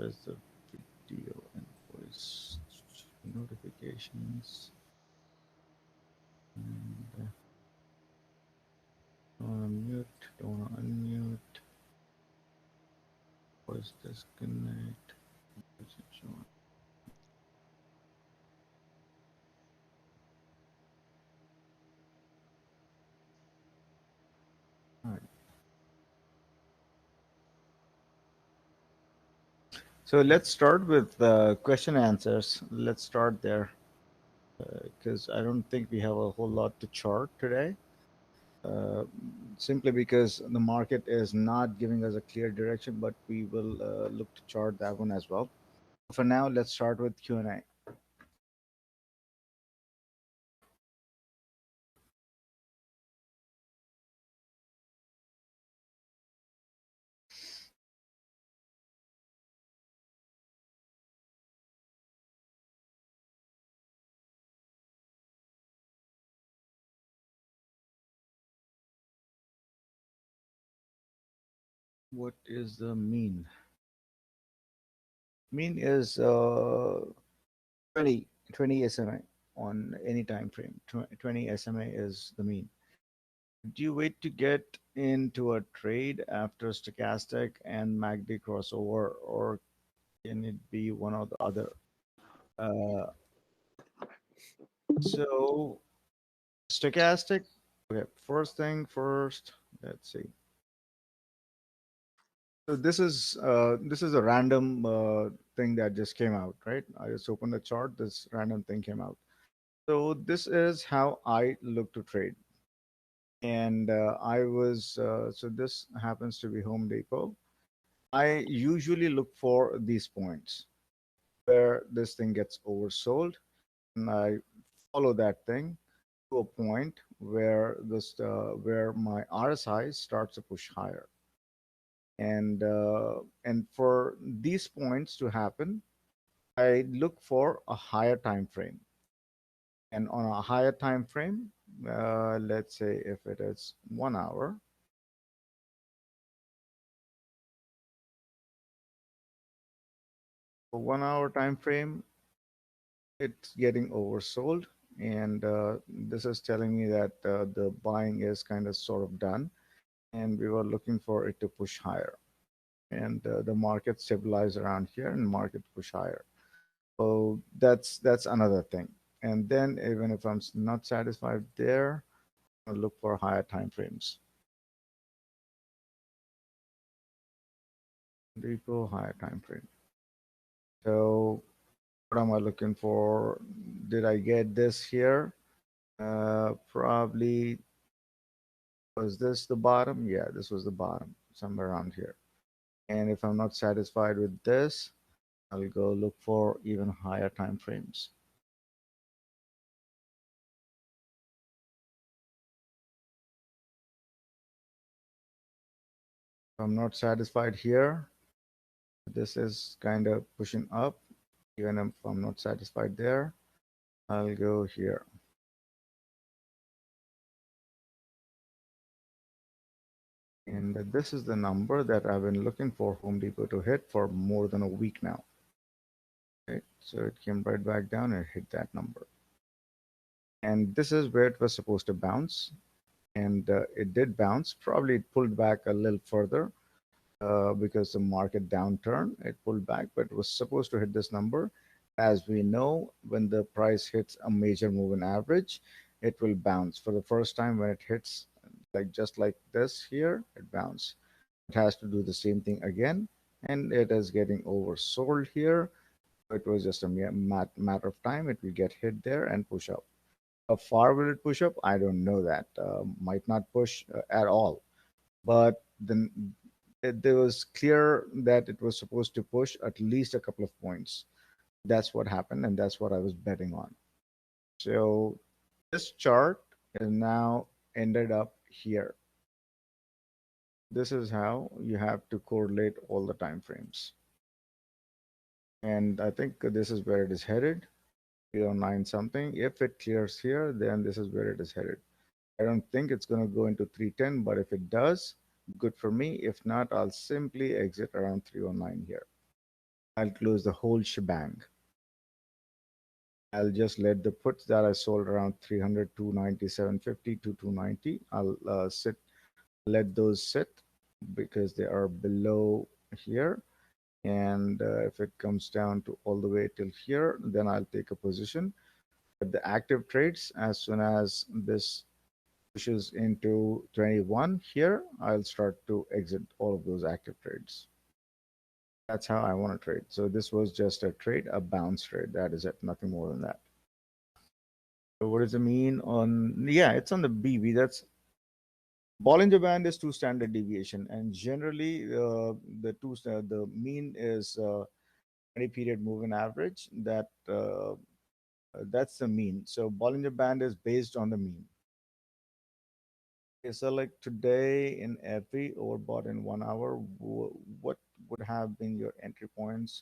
Where's the video and voice notifications? And don't unmute, don't unmute, voice disconnect. All right. So let's start with question answers. Let's start there because I don't think we have a whole lot to chart today. Uh, Simply because the market is not giving us a clear direction, but we will look to chart that one as well. For now, let's start with Q&A. What is the mean? Mean is 20 SMA on any time frame. 20 SMA is the mean. Do you wait to get into a trade after stochastic and MACD crossover, or can it be one or the other? Uh, so stochastic. Okay, first thing first. Let's see. So this is a random thing that just came out, right? I just opened the chart. This random thing came out. So this is how I look to trade, and so this happens to be Home Depot. I usually look for these points where this thing gets oversold, and I follow that thing to a point where my RSI starts to push higher. And for these points to happen, I look for a higher time frame. And on a higher time frame, let's say if it is 1 hour, for 1 hour time frame, it's getting oversold, and this is telling me that the buying is kind of sort of done, and we were looking for it to push higher, and the market stabilize around here and market push higher. So that's another thing. And then even if I'm not satisfied there, I'll look for higher time frames. Depot higher time frame. So what am I looking for? Did I get this here? Probably. Was this the bottom? Yeah, this was the bottom, somewhere around here. And if I'm not satisfied with this, I'll go look for even higher time frames. If I'm not satisfied here, this is kind of pushing up. Even if I'm not satisfied there, I'll go here. And this is the number that I've been looking for Home Depot to hit for more than a week now. Okay, so it came right back down and hit that number. And this is where it was supposed to bounce. And it did bounce. Probably it pulled back a little further because the market downturn, it pulled back, but it was supposed to hit this number. As we know, when the price hits a major moving average, it will bounce. For the first time, when it hits like just like this here, it bounce. It has to do the same thing again, and it is getting oversold here. It was just a matter of time. It will get hit there and push up. How far will it push up? I don't know that. Might not push at all. But then there was clear that it was supposed to push at least a couple of points. That's what happened, and that's what I was betting on. So this chart is now ended up here. This is how you have to correlate all the time frames. And I think this is where it is headed, 309 something. If it clears here, then this is where it is headed. I don't think it's going to go into 310, but if it does, good for me. If not, I'll simply exit around 309 here. I'll close the whole shebang. I'll just let the puts that I sold around 300, 297.50 to 290. I'll let those sit because they are below here. And if it comes down to all the way till here, then I'll take a position. But the active trades, as soon as this pushes into 21 here, I'll start to exit all of those active trades. That's how I want to trade. So this was just a trade, a bounce trade. That is it, nothing more than that. So what does it mean on? Yeah, it's on the BB. That's Bollinger Band is two standard deviation, and generally the mean is 20 period moving average. That's the mean. So Bollinger Band is based on the mean. Okay, so like today in every overbought in 1 hour, what would have been your entry points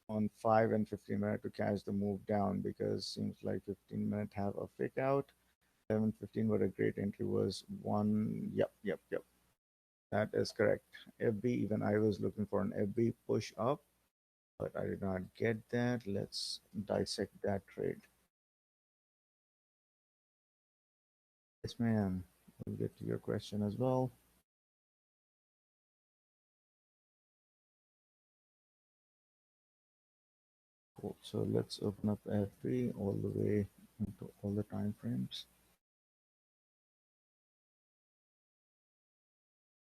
on 5 and 15 minute to catch the move down? Because seems like 15 minute have a fake out. 7:15, what a great entry was one. Yep, yep, yep. That is correct. FB, even I was looking for an FB push up, but I did not get that. Let's dissect that trade. Yes, ma'am. We'll get to your question as well. Cool. So let's open up FB all the way into all the time frames.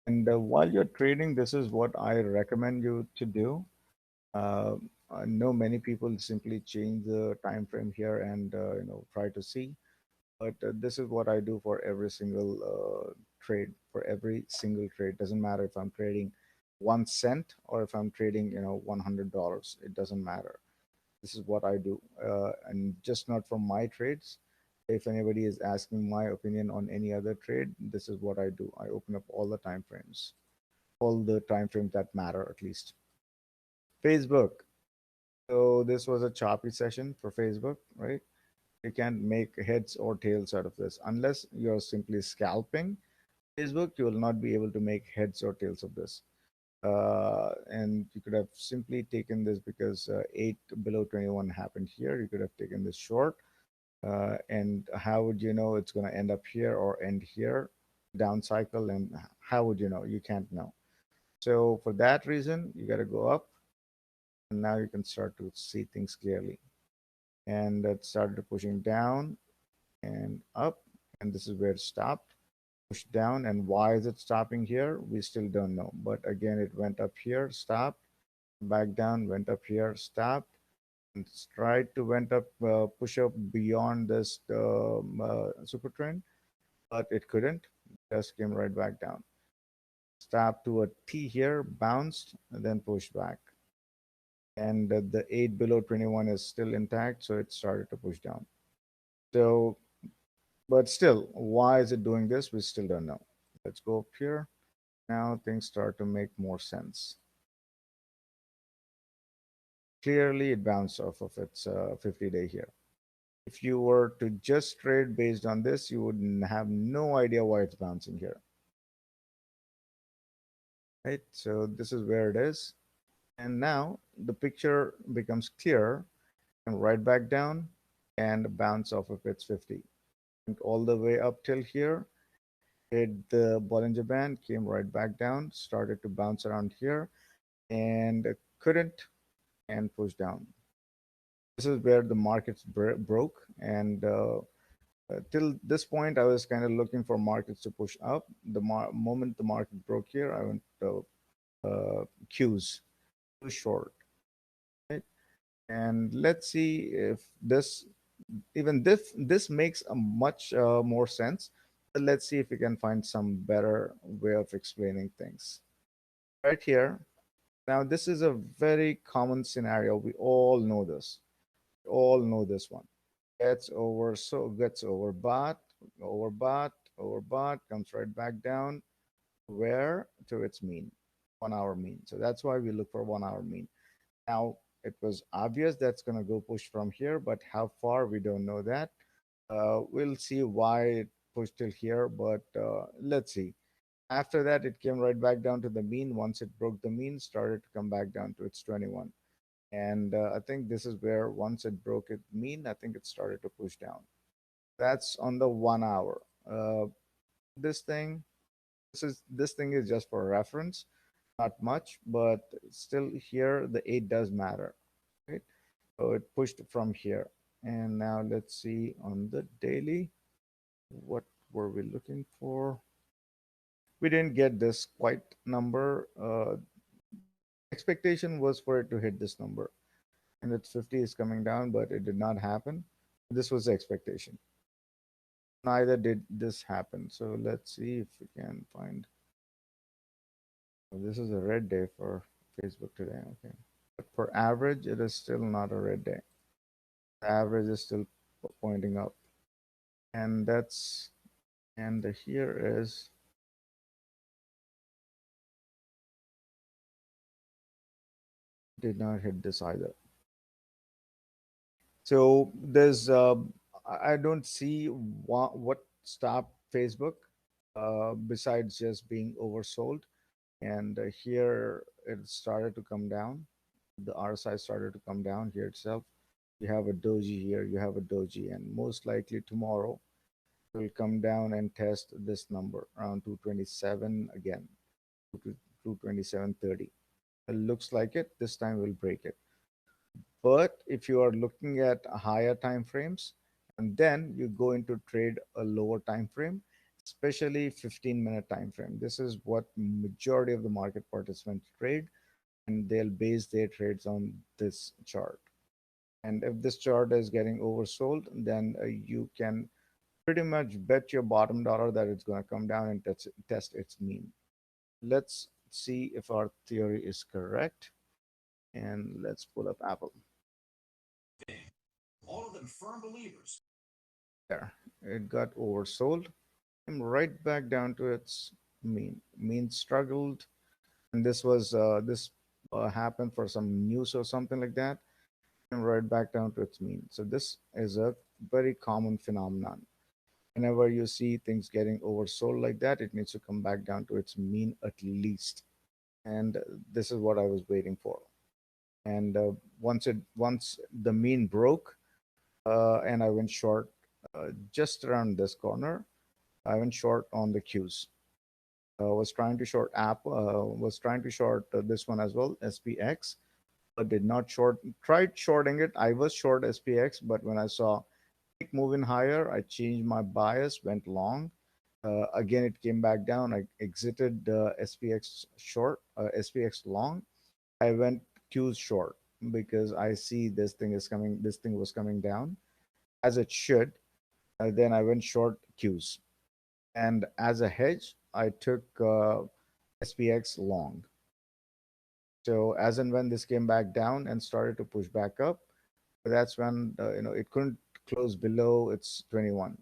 And while you're trading, this is what I recommend you to do. Uh, I know many people simply change the time frame here and try to see. But this is what I do for every single trade. For every single trade, doesn't matter if I'm trading 1 cent or if I'm trading $100. It doesn't matter. This is what I do, and just not from my trades. If anybody is asking my opinion on any other trade, this is what I do. I open up all the time frames, all the time frames that matter at least. Facebook. So this was a choppy session for Facebook, right? You can't make heads or tails out of this unless you're simply scalping Facebook. You will not be able to make heads or tails of this. And you could have simply taken this because 8 below 21 happened here. You could have taken this short. And how would you know it's going to end up here or end here, down cycle? And how would you know? You can't know. So for that reason, you got to go up, and now you can start to see things clearly. And it started pushing down and up, and this is where it stopped, pushed down. And why is it stopping here? We still don't know. But again, it went up here, stopped, back down, went up here, stopped, and tried to went up, push up beyond this super trend, but it couldn't. Just came right back down. Stopped to a T here, bounced, and then pushed back. And the 8 below 21 is still intact, so it started to push down. So, but still, why is it doing this? We still don't know. Let's go up here. Now things start to make more sense. Clearly, it bounced off of its 50-day here. If you were to just trade based on this, you would have no idea why it's bouncing here. Right? So this is where it is. And now the picture becomes clear and right back down and bounce off of its 50. And all the way up till here, hit the Bollinger Band, came right back down, started to bounce around here, and couldn't, and push down. This is where the markets broke, and till this point, I was kind of looking for markets to push up. The moment the market broke here, I went Qs, too short. Right? And let's see if this makes a much more sense. But let's see if we can find some better way of explaining things. Right here. Now, this is a very common scenario. We all know this. We all know this one. Gets overbought, overbought, overbought, comes right back down. Where? To its mean, 1 hour mean. So that's why we look for 1 hour mean. Now, it was obvious that's going to go push from here, but how far, we don't know that. We'll see why it pushed till here, but let's see. After that, it came right back down to the mean. Once it broke the mean, started to come back down to its 21. And I think this is where once it broke its mean, I think it started to push down. That's on the 1 hour. This thing, this thing is just for reference, not much, but still here the 8 does matter, right? So it pushed from here. And now let's see on the daily, what were we looking for? We didn't get this quite number. Expectation was for it to hit this number, and it's 50 is coming down, but it did not happen. This was the expectation. Neither did this happen. So let's see if we can find. Oh, this is a red day for Facebook today. Okay, but for average, it is still not a red day. The average is still pointing up, and that's and here is did not hit this either. So there's I don't see what stopped Facebook besides just being oversold. And here it started to come down. The RSI started to come down here itself. You have a doji here, you have a doji, and most likely tomorrow it will come down and test this number around 227 again, 227.30. It looks like it. This time we'll break it. But if you are looking at higher time frames and then you go into trade a lower time frame, especially 15-minute time frame, this is what majority of the market participants trade, and they'll base their trades on this chart. And if this chart is getting oversold, then you can pretty much bet your bottom dollar that it's going to come down and test its mean. Let's see if our theory is correct, and let's pull up Apple. All of them firm believers. There, it got oversold. Came right back down to its mean. Mean struggled, and this happened for some news or something like that, and right back down to its mean. So this is a very common phenomenon. Whenever you see things getting oversold like that, it needs to come back down to its mean at least. And this is what I was waiting for. And once the mean broke, and I went short just around this corner. I went short on the Qs. Was trying to short app. Was trying to short this one as well, SPX, but did not short. Tried shorting it. I was short SPX, but when I saw it moving higher, I changed my bias, went long. Again, it came back down. I exited SPX short, SPX long. I went Qs short because I see this thing is coming. This thing was coming down as it should. Then I went short Qs. And as a hedge, I took SPX long. So as and when this came back down and started to push back up, that's when it couldn't close below its 21.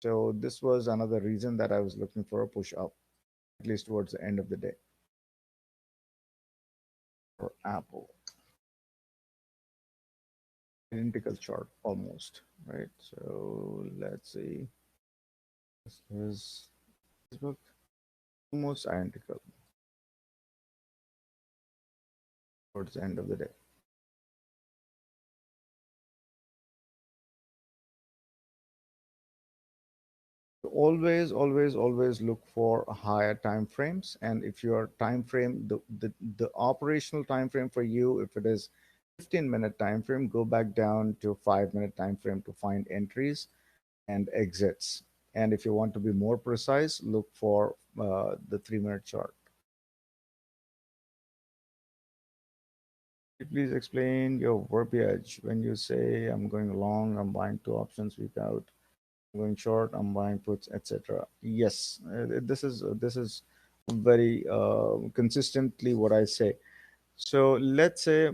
So this was another reason that I was looking for a push up, at least towards the end of the day for Apple. Identical chart almost, right? So let's see. This is Facebook, almost identical towards the end of the day. Always look for higher time frames. And if your time frame, the operational time frame for you, if it is 15-minute time frame, go back down to 5-minute time frame to find entries and exits. And if you want to be more precise, look for the 3-minute chart. Please explain your verbiage when you say I'm going long, I'm buying 2 options week out, going short, I'm buying puts, etc. Yes, this is very consistently what I say. So let's say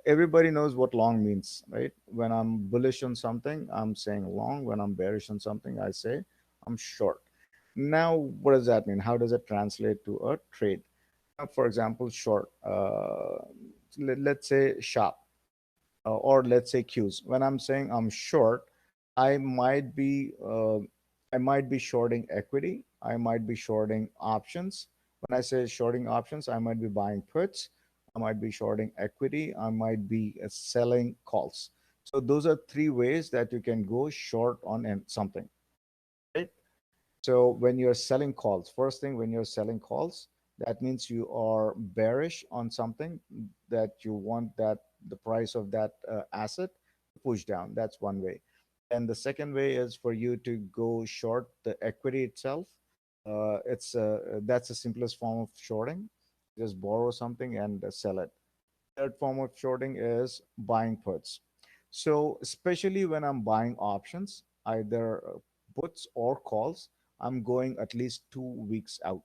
everybody knows what long means, right? When I'm bullish on something, I'm saying long. When I'm bearish on something, I say I'm short. Now, what does that mean? How does it translate to a trade? For example, short. Let's say sharp, or let's say Qs. When I'm saying I'm short, I might be uh, I might be shorting equity. I might be shorting options. When I say shorting options, I might be buying puts. I might be shorting equity, I might be selling calls. So those are three ways that you can go short on something, right? So when you're selling calls, first thing, when you're selling calls, that means you are bearish on something that you want that the price of that asset to push down. That's one way. And the second way is for you to go short the equity itself. It's That's the simplest form of shorting. Just borrow something and sell it. Third form of shorting is buying puts. So especially when I'm buying options, either puts or calls, I'm going at least 2 weeks out.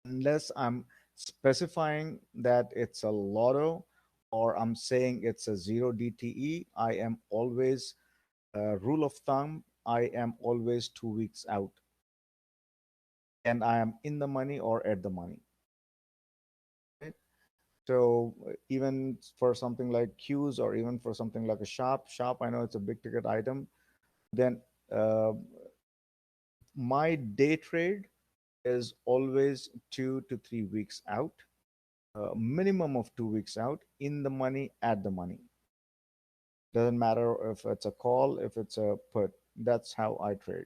Unless I'm specifying that it's a lotto or I'm saying it's a zero DTE, I am always, rule of thumb, I am always 2 weeks out and I am in the money or at the money. Right? So even for something like cues or even for something like a shop, I know it's a big ticket item. Then uh, my day trade is always 2 to 3 weeks out, minimum of 2 weeks out, in the money, at the money. Doesn't matter if it's a call, if it's a put. That's how I trade.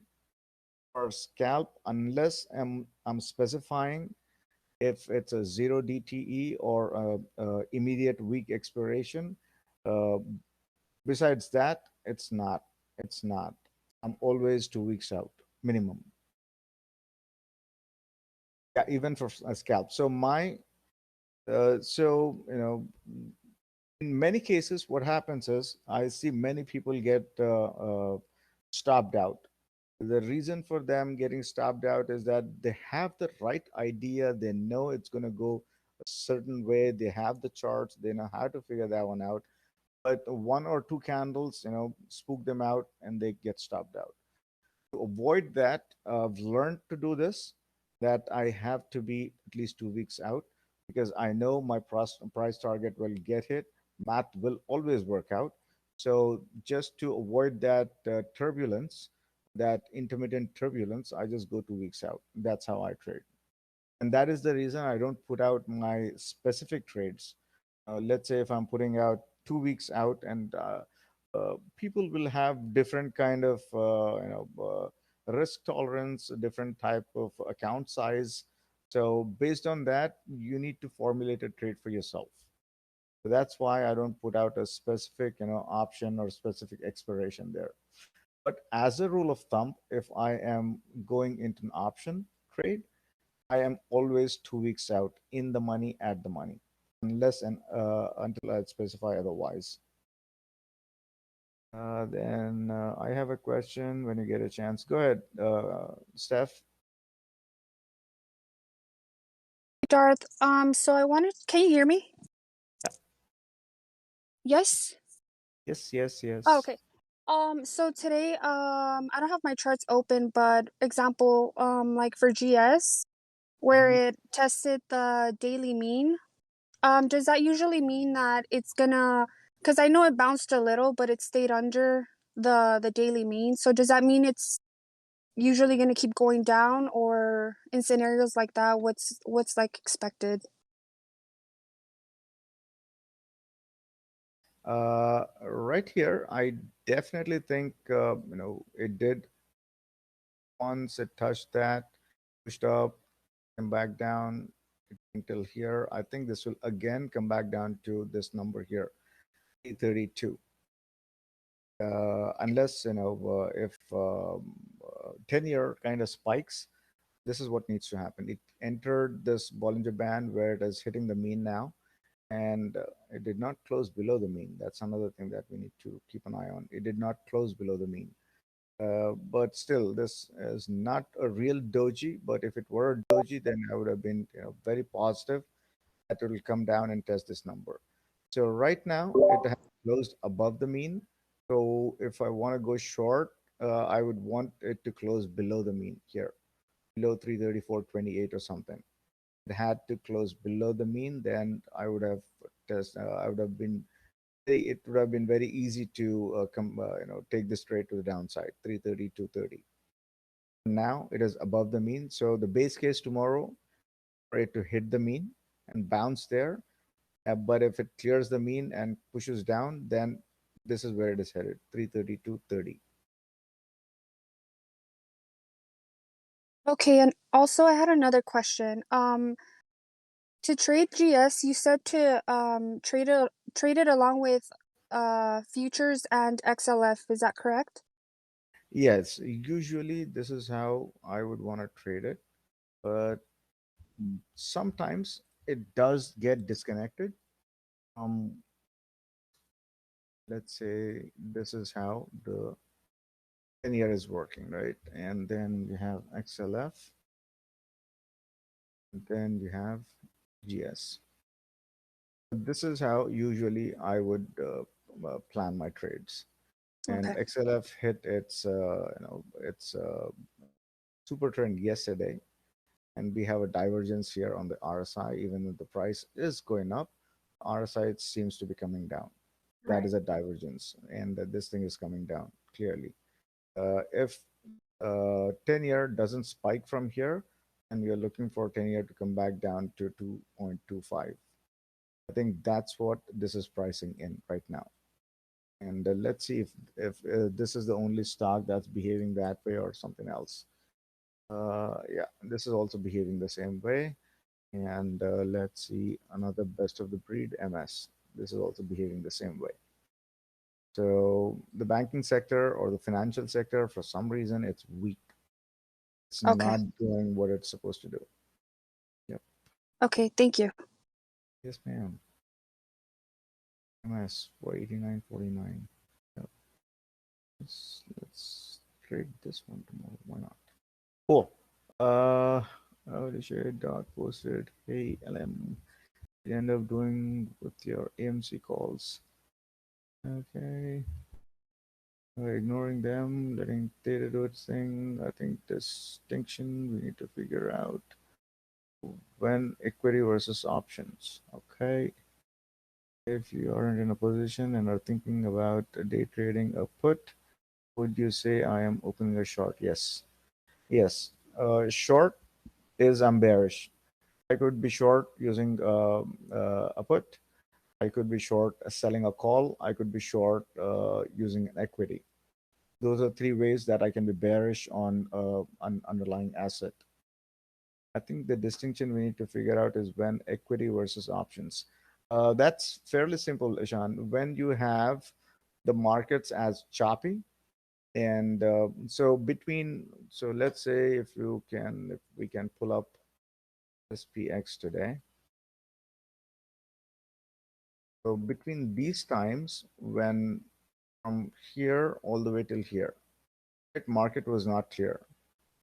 For scalp, unless I'm specifying if it's a zero DTE or immediate week expiration. Uh, Besides that, it's not. It's not. I'm always 2 weeks out minimum. Yeah, even for a scalp. So in many cases, what happens is I see many people get stopped out. The reason for them getting stopped out is that they have the right idea. They know it's going to go a certain way. They have the charts. They know how to figure that one out. But one or two candles, spook them out and they get stopped out. To avoid that, I've learned to do this, that I have to be at least 2 weeks out because I know my price target will get hit. Math will always work out. So just to avoid that turbulence, that intermittent turbulence, I just go 2 weeks out. That's how I trade. And that is the reason I don't put out my specific trades. Let's say if I'm putting out 2 weeks out, and people will have different kind of risk tolerance, different type of account size. So based on that, you need to formulate a trade for yourself. So that's why I don't put out a specific option or specific expiration there. But as a rule of thumb, if I am going into an option trade, I am always 2 weeks out, in the money, at the money, unless and until I specify otherwise. Then I have a question when you get a chance. Go ahead, Steph. Darth, so I wanted, can you hear me? Yeah. Yes? Yes, yes, Oh, yes. okay. So today, I don't have my charts open, but example, like for GS, where Mhm. it tested the daily mean, does that usually mean that it's gonna, because I know it bounced a little, but it stayed under the daily mean. So does that mean it's usually gonna keep going down, or in scenarios like that, what's like expected? Right here, I definitely think it did. Once it touched that, pushed up, came back down, it came till here. I think this will again come back down to this number here, 332. Unless if 10-year kind of spikes, this is what needs to happen. It entered this Bollinger Band where it is hitting the mean now, and it did not close below the mean. That's another thing that we need to keep an eye on. It did not close below the mean. But still, this is not a real doji. But if it were a doji, then I would have been very positive that it will come down and test this number. So right now it has closed above the mean. So if I want to go short, I would want it to close below the mean here, below 334.28 or something. It had to close below the mean, then I would have I would have been it would have been very easy to take this trade to the downside, 330, 230. Now it is above the mean. So the base case tomorrow for it to hit the mean and bounce there, But if it clears the mean and pushes down, then this is where it is headed, 332.30. Okay, and also I had another question. To trade GS, you said to trade it along with futures and XLF. Is that correct? Yes, usually this is how I would want to trade it, but sometimes it does get disconnected. Um, let's say this is how the 10 year is working, right? And then you have XLF, and then you have GS. This is how usually I would plan my trades. And Okay. XLF hit its super trend yesterday, and we have a divergence here on the RSI. Even though the price is going up, RSI it seems to be coming down. That Right. is a divergence, and this thing is coming down clearly. If 10 year doesn't spike from here, and we are looking for 10 year to come back down to 2.25. I think that's what this is pricing in right now. And let's see if this is the only stock that's behaving that way or something else. Yeah, this is also behaving the same way. And let's see another best of the breed MS. This is also behaving the same way. So the banking sector or the financial sector, for some reason, it's weak. It's Okay. not doing what it's supposed to do. Yep. Okay, thank you. Yes, ma'am. MS for 89.49. Yep. Let's trade this one tomorrow. Why not? Cool. How to share dot posted. Hey, LM. You end up doing with your AMC calls. Okay. Ignoring them, letting data do its thing. I think distinction we need to figure out when equity versus options. Okay. If you aren't in a position and are thinking about day trading a put, would you say I am opening a short? Yes. Yes. Short is I'm bearish. I could be short using a put. I could be short selling a call. I could be short using an equity. Those are three ways that I can be bearish on an underlying asset. I think the distinction we need to figure out is when equity versus options. That's fairly simple, Ishan. When you have the markets as choppy, and so let's say if we can pull up SPX today. So between these times, when from here all the way till here, right, market was not clear.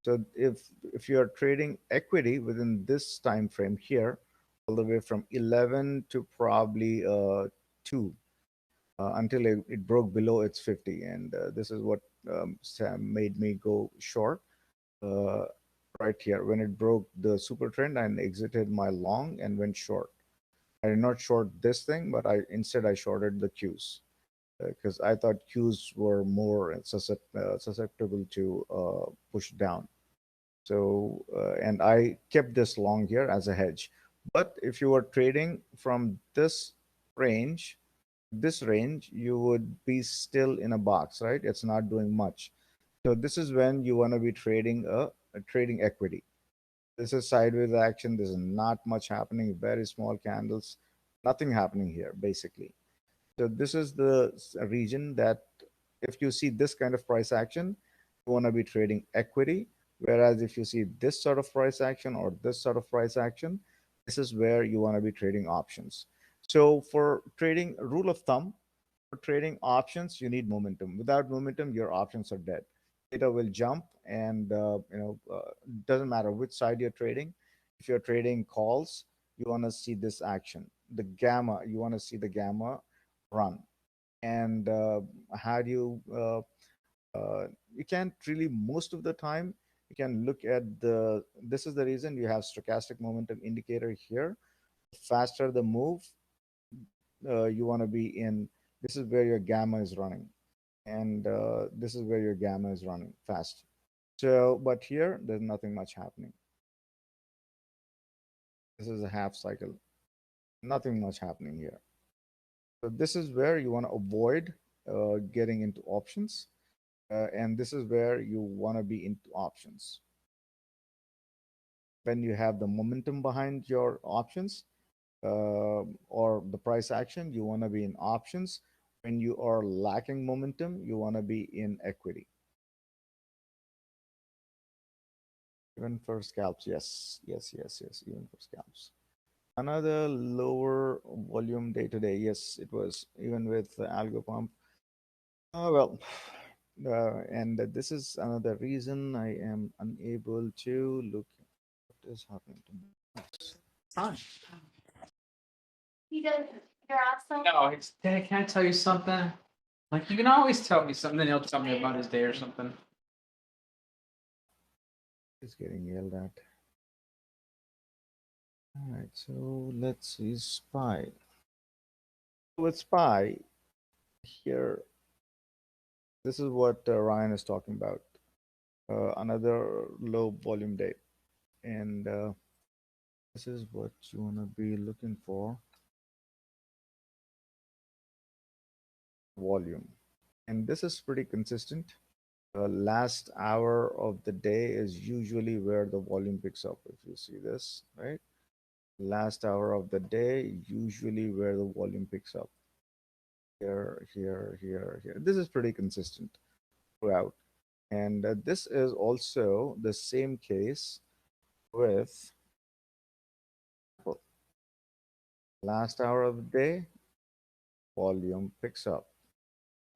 So if you are trading equity within this time frame here, all the way from 11 to probably 2 until it broke below its 50, and this is what Sam made me go short uh, right here when it broke the super trend and exited my long and went short. I did not short this thing, but I shorted the Qs because I thought Qs were more susceptible to push down. So, and I kept this long here as a hedge. But if you were trading from this range, you would be still in a box, right? It's not doing much. So this is when you want to be trading a trading equity. This is sideways action. There's not much happening. Very small candles. Nothing happening here, basically. So this is the region that if you see this kind of price action, you want to be trading equity. Whereas if you see this sort of price action or this sort of price action, this is where you want to be trading options. So for trading, rule of thumb, for trading options, you need momentum. Without momentum, your options are dead. Data will jump, and doesn't matter which side you're trading. If you're trading calls, you want to see this action. The gamma, you want to see the gamma run. And how do you can't really most of the time you can look at this is the reason you have stochastic momentum indicator here. The faster the move, you want to be in. This is where your gamma is running, and this is where your gamma is running fast. So but here there's nothing much happening. This is a half cycle. Nothing much happening here. So this is where you want to avoid getting into options, and this is where you want to be into options. When you have the momentum behind your options, or the price action, you want to be in options. When you are lacking momentum, you want to be in equity. Even for scalps, yes, yes, yes, yes, even for scalps. Another lower volume day today, yes, it was even with the algo pump. Well, and this is another reason I am unable to look at what is happening to me. Fine. You're awesome. No, Dad, can I tell you something? Like, you can always tell me something, then he'll tell me about his day or something. It's getting yelled at. All right, so let's see SPY. With SPY, here, this is what Ryan is talking about. Another low volume day. And this is what you want to be looking for, volume. And this is pretty consistent. Last hour of the day is usually where the volume picks up. If you see this, right? Last hour of the day, usually where the volume picks up. Here, here, here, here. This is pretty consistent throughout. And this is also the same case with last hour of the day, volume picks up,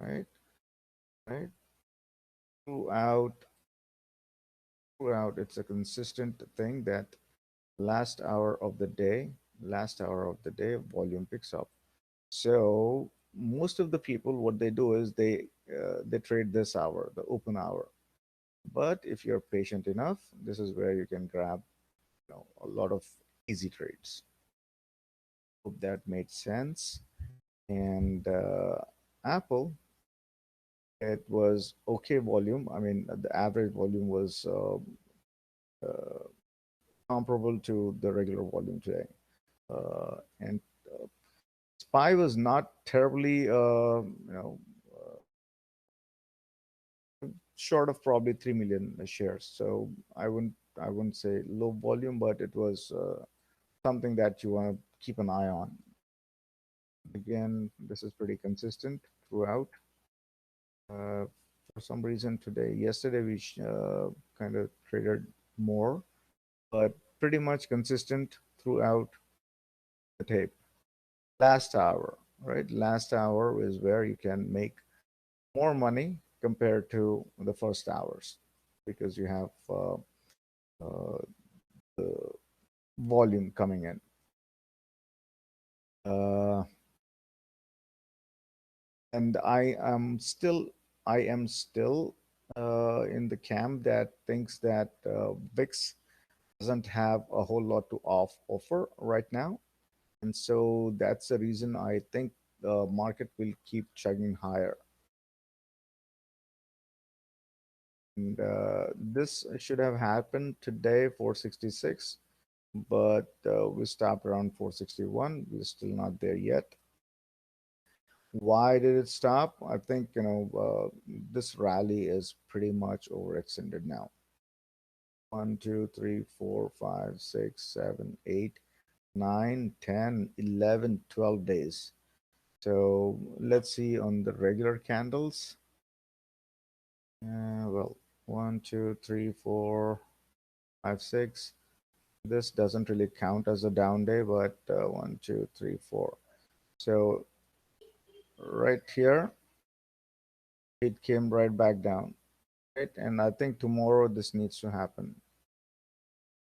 right? Right? Throughout, throughout, it's a consistent thing that last hour of the day, volume picks up. So most of the people, what they do is they trade this hour, the open hour. But if you're patient enough, this is where you can grab, a lot of easy trades. Hope that made sense. And Apple, it was okay volume. I mean, the average volume was uh, comparable to the regular volume today. And SPY was not terribly, short of probably 3 million shares. So I wouldn't say low volume, but it was something that you want to keep an eye on. Again, this is pretty consistent throughout. For some reason today, yesterday we kind of traded more, but pretty much consistent throughout the tape. Last hour, right? Last hour is where you can make more money compared to the first hours because you have uh, the volume coming in. Uh, and I am still in the camp that thinks that VIX doesn't have a whole lot to offer right now, and so that's the reason I think the market will keep chugging higher. And this should have happened today, 466, but we stopped around 461. We're still not there yet. Why did it stop? I think this rally is pretty much overextended now. 1, 2, 3, 4, 5, 6, 7, 8, 9, 10, 11, 12 days. So let's see on the regular candles. Well, 1, 2, 3, 4, 5, 6. This doesn't really count as a down day, but 1, 2, 3, 4. So right here, it came right back down, right? And I think tomorrow this needs to happen.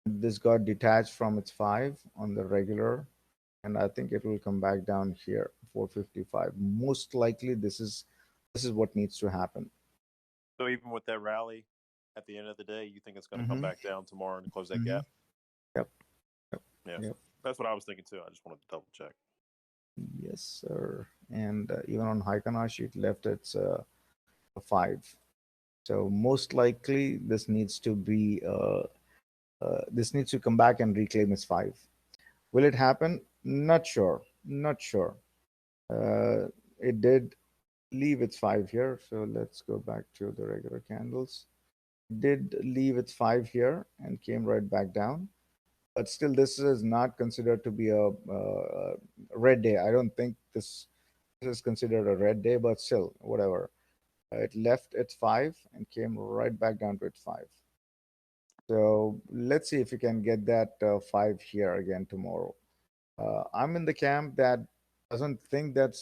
This got detached from its 5 on the regular, and I think it will come back down here, 455. Most likely, this is what needs to happen. So even with that rally, at the end of the day, you think it's going to come Mm-hmm. back down tomorrow and close that Mm-hmm. gap? Yep. Yep. Yeah, Yep. that's what I was thinking too. I just wanted to double check. Yes, sir. And even on Haikanashi, it left its a 5. So most likely, this needs to come back and reclaim its 5. Will it happen? Not sure. Not sure. It did leave its five here. So let's go back to the regular candles. Did leave its five here and came right back down. But still, this is not considered to be a red day. I don't think this is considered a red day, but still, whatever. It left its five and came right back down to its five. So let's see if we can get that five here again tomorrow. I'm in the camp that doesn't think that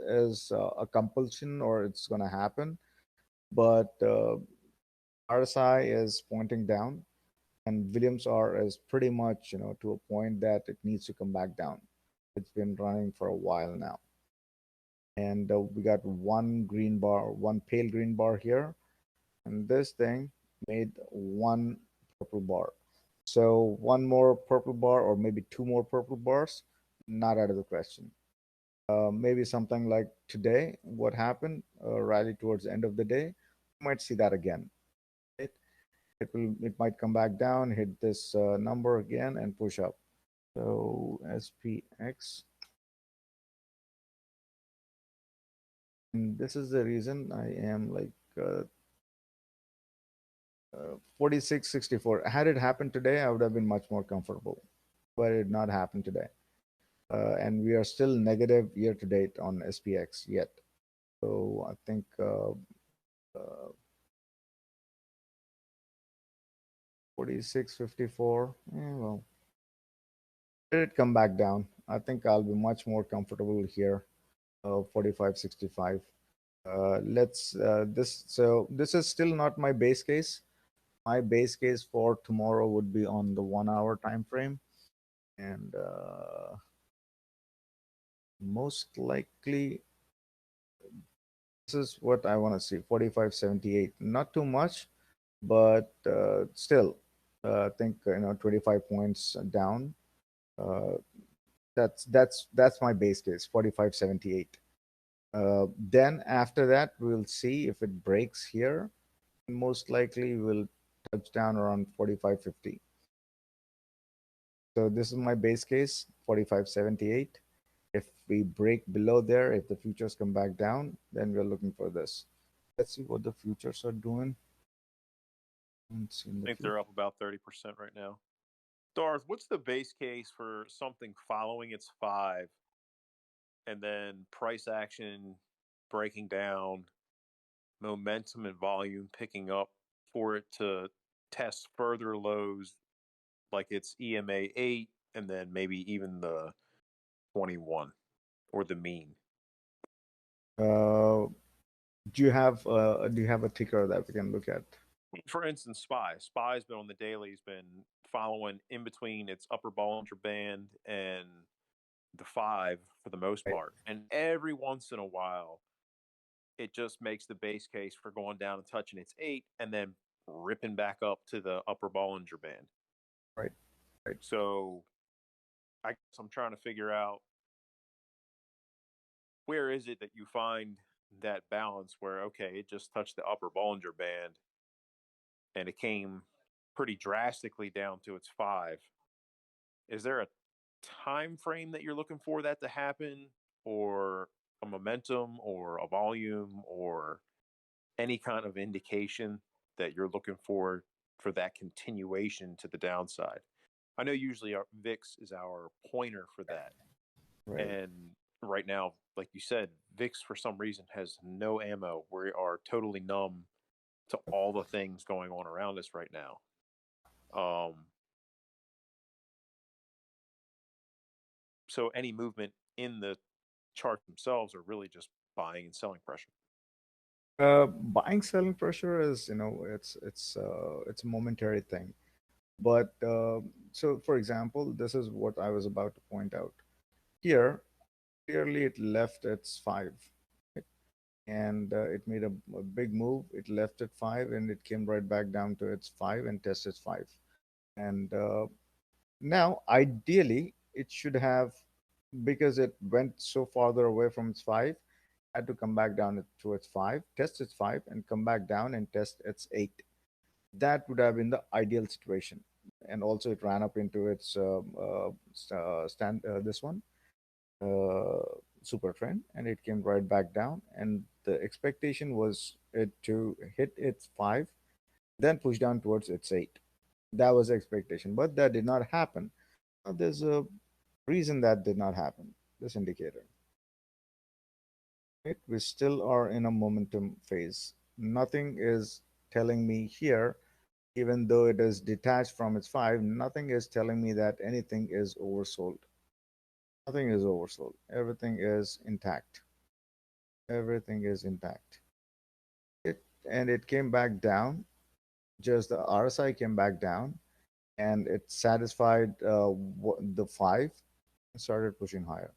is a compulsion or it's going to happen, but RSI is pointing down, and Williams R is pretty much to a point that it needs to come back down. It's been running for a while now, and we got one green bar, one pale green bar here, and this thing made one purple bar. So one more purple bar or maybe two more purple bars, not out of the question. Maybe something like today, what happened, rally towards the end of the day, you might see that again. It, it might come back down, hit this number again, and push up. So SPX, and this is the reason I am like 46.64. Had it happened today, I would have been much more comfortable, but it did not happen today. And we are still negative year to date on SPX yet. So I think 46.54. Well, let it come back down. I think I'll be much more comfortable here. 45.65. Let's this. So this is still not my base case. My base case for tomorrow would be on the 1 hour time frame, and most likely this is what I want to see. 45.78. Not too much, but still, I think 25 points down. Uh, that's my base case. 45.78. Then after that, we'll see if it breaks here. Most likely, we'll touch down around 45.50. So this is my base case, 45.78. If we break below there, if the futures come back down, then we're looking for this. Let's see what the futures are doing. Let's see in I the think future. they're up about 30% right now. Darth, what's the base case for something following its five and then price action breaking down, momentum and volume picking up for it to test further lows like its EMA 8 and then maybe even the 21 or the mean? Uh, do you have a ticker that we can look at? For instance, Spy's been on the daily, has been following in between its upper Bollinger Band and the five for the most Right, part. And every once in a while, it just makes the base case for going down and touching its eight and then ripping back up to the upper Bollinger Band. right, right. So I guess I'm trying to figure out where is it that you find that balance where, okay, it just touched the upper Bollinger Band and it came pretty drastically down to its five. Is there a time frame that you're looking for that to happen, or a momentum or a volume or any kind of indication that you're looking for that continuation to the downside? I know usually our VIX is our pointer for that. Right. And right now, like you said, VIX for some reason has no ammo. We are totally numb to all the things going on around us right now. So any movement in the charts themselves are really just buying and selling pressure. Buying selling pressure is it's a momentary thing. But so for example, this is what I was about to point out. Here, clearly it left its five, right? And it made a big move. It left at five and it came right back down to its five and tested five. And now, ideally, it should have, because it went so farther away from its five, had to come back down to its five, test its five, and come back down and test its eight. That would have been the ideal situation. and also it ran up into its stand this one uh, super trend, and it came right back down. And the expectation was it to hit its 5, then push down towards its 8. That was the expectation, but that did not happen. Now, there's a reason that did not happen. This indicator, right? We still are in a momentum phase. Nothing is telling me here, even though it is detached from its 5, nothing is telling me that anything is oversold. Nothing is oversold. Everything is intact. Everything is intact. It came back down. Just the RSI came back down, and it satisfied the 5 and started pushing higher.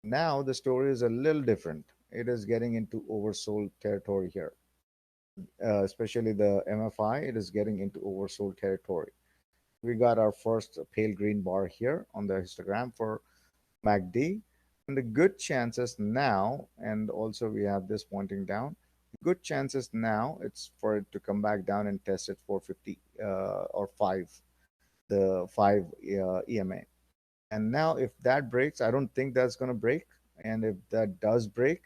Now the story is a little different. It is getting into oversold territory here, especially the MFI. It is getting into oversold territory. We got our first pale green bar here on the histogram for MACD, and the good chances now, and also we have this pointing down. Good chances now it's for it to come back down and test it 450 or 5, the 5 EMA. And now if that breaks, I don't think that's going to break. And if that does break,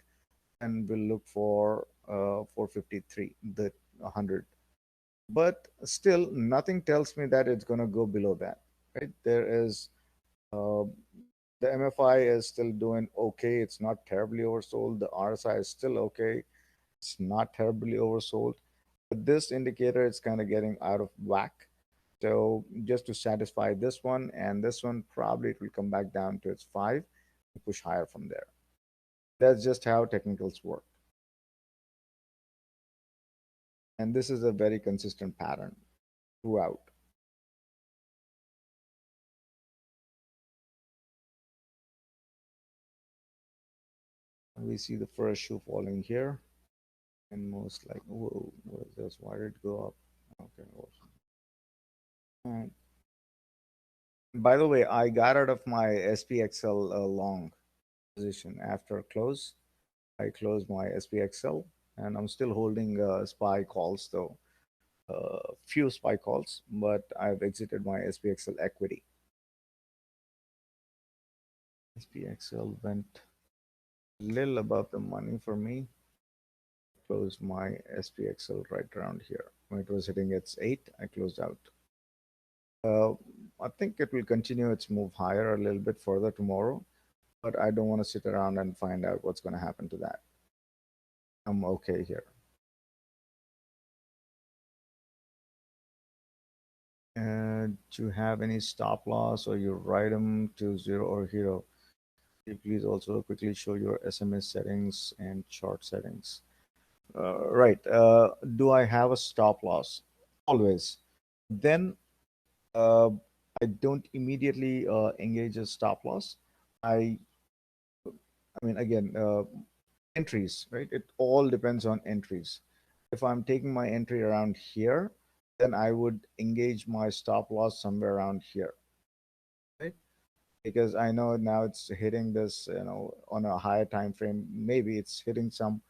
then we'll look for 453, the 100. But still, nothing tells me that it's going to go below that, right? There is uh, the MFI is still doing okay. It's not terribly oversold. The RSI is still okay. It's not terribly oversold. But this indicator is kind of getting out of whack. So just to satisfy this one and this one, probably it will come back down to its 5 and push higher from there. That's just how technicals work. And this is a very consistent pattern throughout. We see the first shoe falling here, and most like, whoa, what is this? Why did it go up? Okay, awesome. All right. By the way, I got out of my SPXL long position after close. I closed my SPXL, and I'm still holding SPY calls though. Few SPY calls, but I've exited my SPXL equity. SPXL went a little above the money for me. Closed my SPXL right around here. When it was hitting its 8, I closed out. Uh, I think it will continue its move higher a little bit further tomorrow, but I don't want to sit around and find out what's going to happen to that. I'm okay here. Do you have any stop loss, or you write them to 0 or hero? Please also quickly show your SMA settings and chart settings. Right. Do I have a stop loss? Always. Then uh, I don't immediately engage a stop loss. I, I mean, again, entries, right? It all depends on entries. If I'm taking my entry around here, then I would engage my stop loss somewhere around here, right? Because I know now it's hitting this, on a higher time frame. Maybe it's hitting some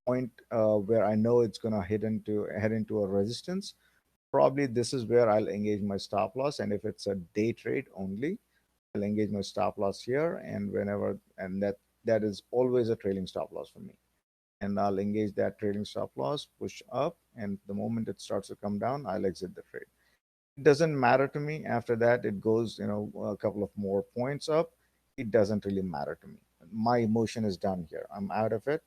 point where I know it's gonna head into a resistance. Probably this is where I'll engage my stop loss, and if it's a day trade only, I'll engage my stop loss here, and that is always a trailing stop loss for me. And I'll engage that trailing stop loss, push up, and the moment it starts to come down, I'll exit the trade. It doesn't matter to me after that. It goes, a couple of more points up. It doesn't really matter to me. My emotion is done here. I'm out of it.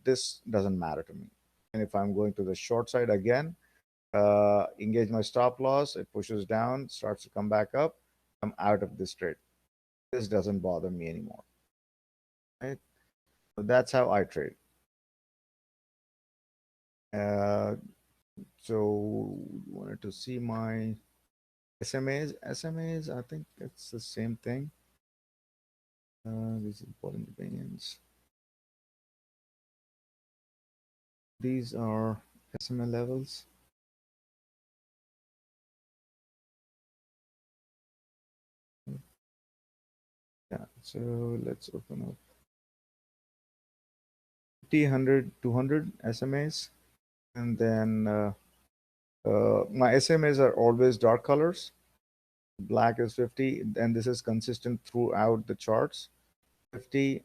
This doesn't matter to me. And if I'm going to the short side again, engage my stop loss, it pushes down, starts to come back up, I'm out of this trade. This doesn't bother me anymore. Right? So that's how I trade. Uh, so wanted to see my SMAs. SMAs, I think it's the same thing. These important opinions. These are SMA levels. Yeah, so let's open up 50, 100, 200 SMAs, and then My SMAs are always dark colors. Black is 50, and this is consistent throughout the charts. 50,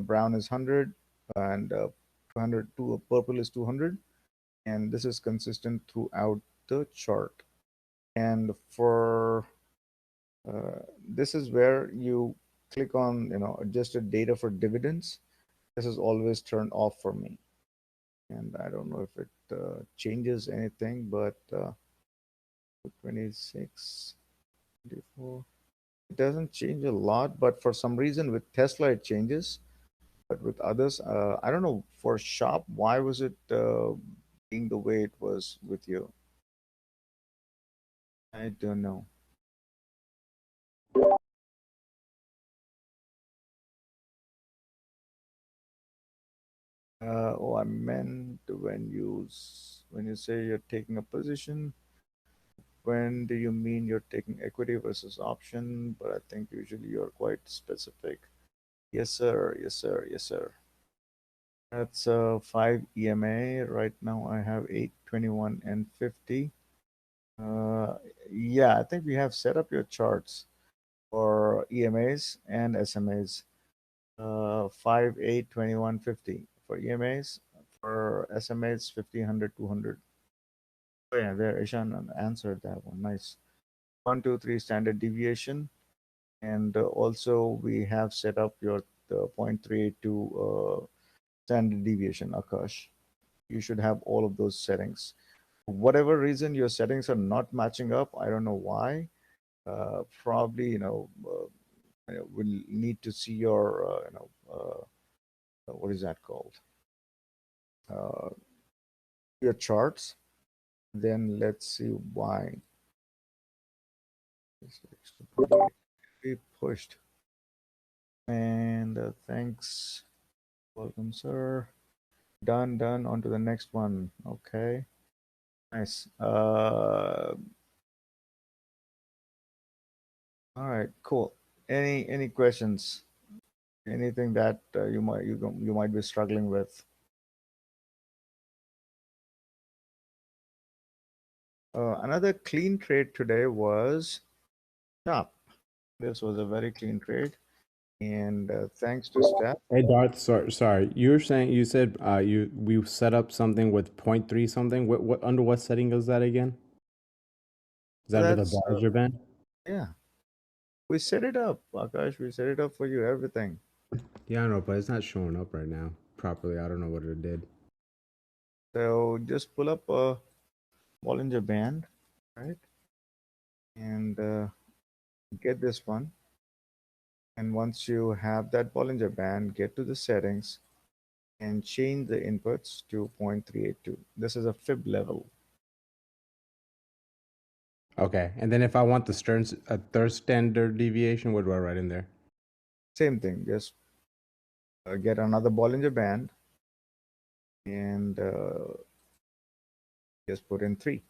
brown is 100, and 200, purple is 200, and this is consistent throughout the chart. And for this is where you click on, adjusted data for dividends. This is always turned off for me, and I don't know if it changes anything, but 26, 24. It doesn't change a lot, but for some reason with Tesla it changes. But with others, I don't know. For shop, why was it being the way it was with you? I don't know. Oh, I meant when you say you're taking a position. When do you mean you're taking equity versus option? But I think usually you're quite specific. Yes, sir. Yes, sir. Yes, sir. That's 5 EMA. Right now I have 8, 21, and 50. Uh, yeah, I think we have set up your charts for EMAs and SMAs. 5, 8, 21, 50 for EMAs. For SMAs, 50, 100, 200. Oh, yeah, there, Ishan answered that one. Nice. 1, 2, 3 standard deviation. And also, we have set up your 0.382 standard deviation, Akash. You should have all of those settings. For whatever reason your settings are not matching up, I don't know why. Probably, we'll need to see your, what is that called? Uh, your charts. Then let's see why. This extra body we pushed. And thanks. Welcome, sir. Done, done. On to the next one. Okay. Nice. All right, cool. Any questions? Anything that you might be struggling with? Another clean trade today was Stop. This was a very clean trade, and thanks to Steph. Hey Darth, sorry. You were saying you said we set up something with point three something. What under what setting is that again? Is that under the That's Bollinger Band? yeah. We set it up, Akash. We set it up for you. Everything. Yeah, I know, but it's not showing up right now properly. I don't know what it did. So just pull up a Bollinger Band, right, and get this one. And once you have that Bollinger Band, get to the settings and change the inputs to 0.382. This is a fib level. Okay, and then if I want the Stearns a third standard deviation, what do I write in there? Same thing. Just get another Bollinger Band and just put in 3.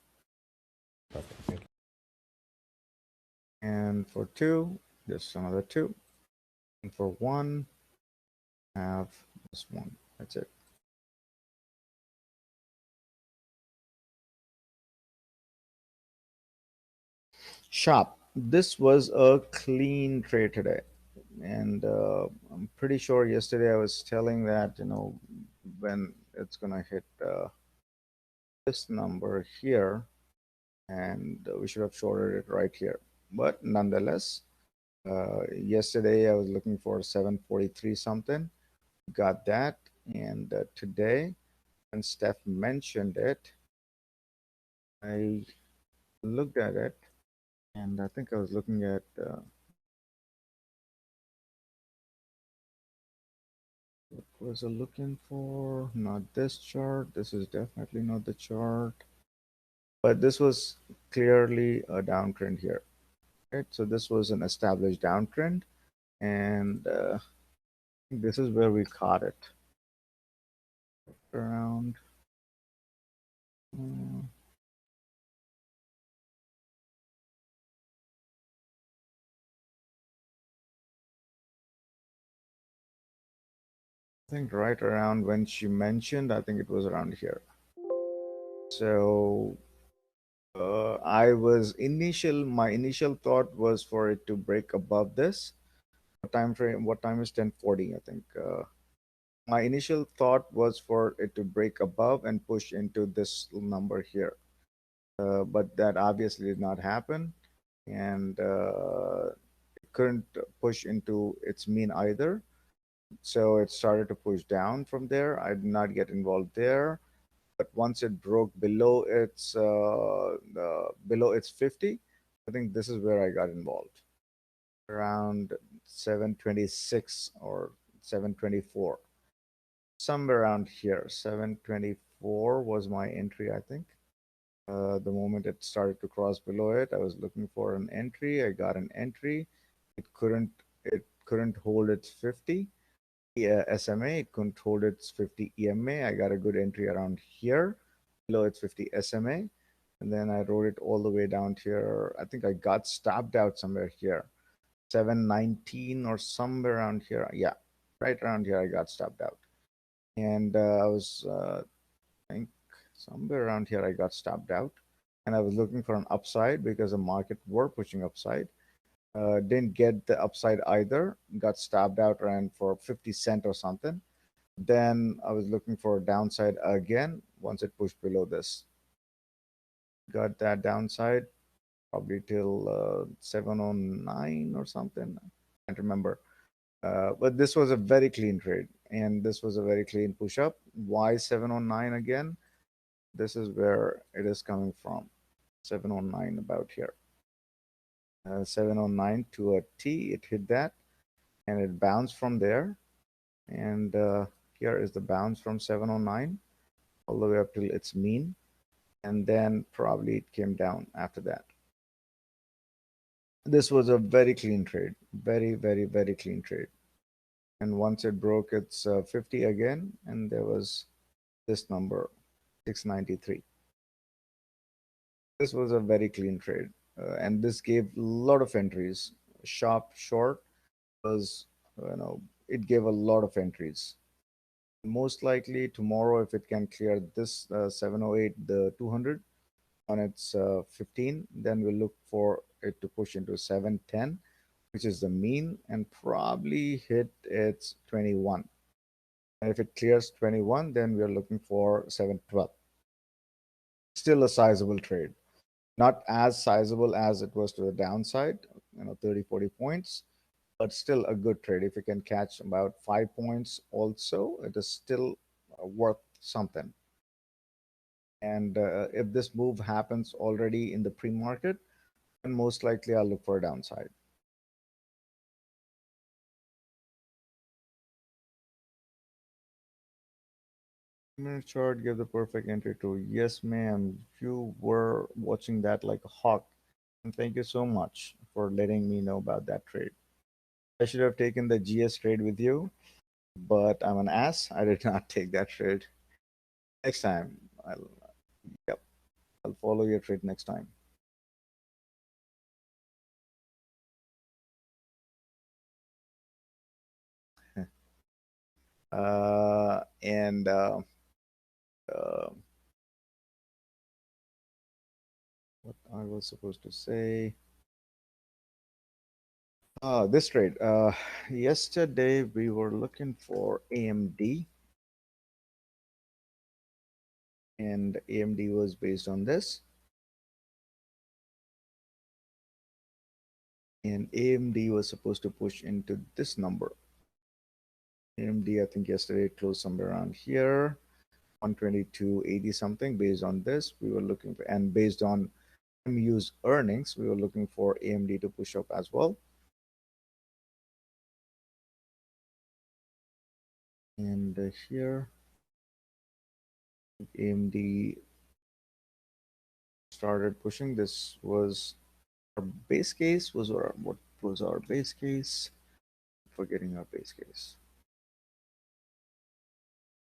Okay, thank you. And for 2, just another 2. And for 1, have this one. That's it. Sharp. This was a clean trade today. And I'm pretty sure yesterday I was telling that, when it's going to hit this number here, and we should have shorted it right here. But nonetheless, yesterday I was looking for 743 something, got that. And today, when Steph mentioned it, I looked at it, and I think I was looking at what was I looking for? Not this chart. This is definitely not the chart. But this was clearly a downtrend here. Right? So this was an established downtrend, and this is where we caught it around. Uh, I think right around when she mentioned, I think it was around here. So My initial thought was for it to break above this. What time is 10:40, I think. My initial thought was for it to break above and push into this number here. But that obviously did not happen. And it couldn't push into its mean either. So it started to push down from there. I did not get involved there. But once it broke below its 50, I think this is where I got involved around 7:26 or 7:24, somewhere around here. 7:24 was my entry, I think. The moment it started to cross below it, I was looking for an entry. I got an entry. It couldn't hold its 50 SMA. It couldn't hold its 50 EMA. I got a good entry around here below its 50 SMA. And then I rode it all the way down here. I think I got stopped out somewhere here. 719 or somewhere around here. Yeah, right around here I got stopped out. And I think somewhere around here I got stopped out. And I was looking for an upside because the market were pushing upside. Didn't get the upside either. Got stopped out around for 50 cent or something. Then I was looking for a downside again once it pushed below this. Got that downside probably till 709 or something. I can't remember. But this was a very clean trade, and this was a very clean push up. Why 709 again? This is where it is coming from. 709 about here. 709 to a T, it hit that, and it bounced from there. And here is the bounce from 709 all the way up till its mean, and then probably it came down after that. This was a very clean trade, very, very, very clean trade. And once it broke its 50 again, and there was this number, 693. This was a very clean trade, and this gave a lot of entries. Sharp short was, it gave a lot of entries. Most likely tomorrow, if it can clear this 708, the 200 on its 15, then we'll look for it to push into 710, which is the mean, and probably hit its 21. And if it clears 21, then we are looking for 712. Still a sizable trade. Not as sizable as it was to the downside, 30, 40 points, but still a good trade. If you can catch about 5 points also, it is still worth something. And if this move happens already in the pre-market, then most likely I'll look for a downside. Minute chart give the perfect entry to. Yes, ma'am. You were watching that like a hawk. And thank you so much for letting me know about that trade. I should have taken the GS trade with you, but I'm an ass. I did not take that trade. Next time, yep, I'll follow your trade next time. And what I was supposed to say. This trade. Yesterday we were looking for AMD, and AMD was based on this. And AMD was supposed to push into this number. AMD, I think yesterday it closed somewhere around here, 122.80 something. Based on this, we were looking for, and based on MU's earnings, we were looking for AMD to push up as well. And here, AMD started pushing. This was our base case. What was our base case? Forgetting our base case.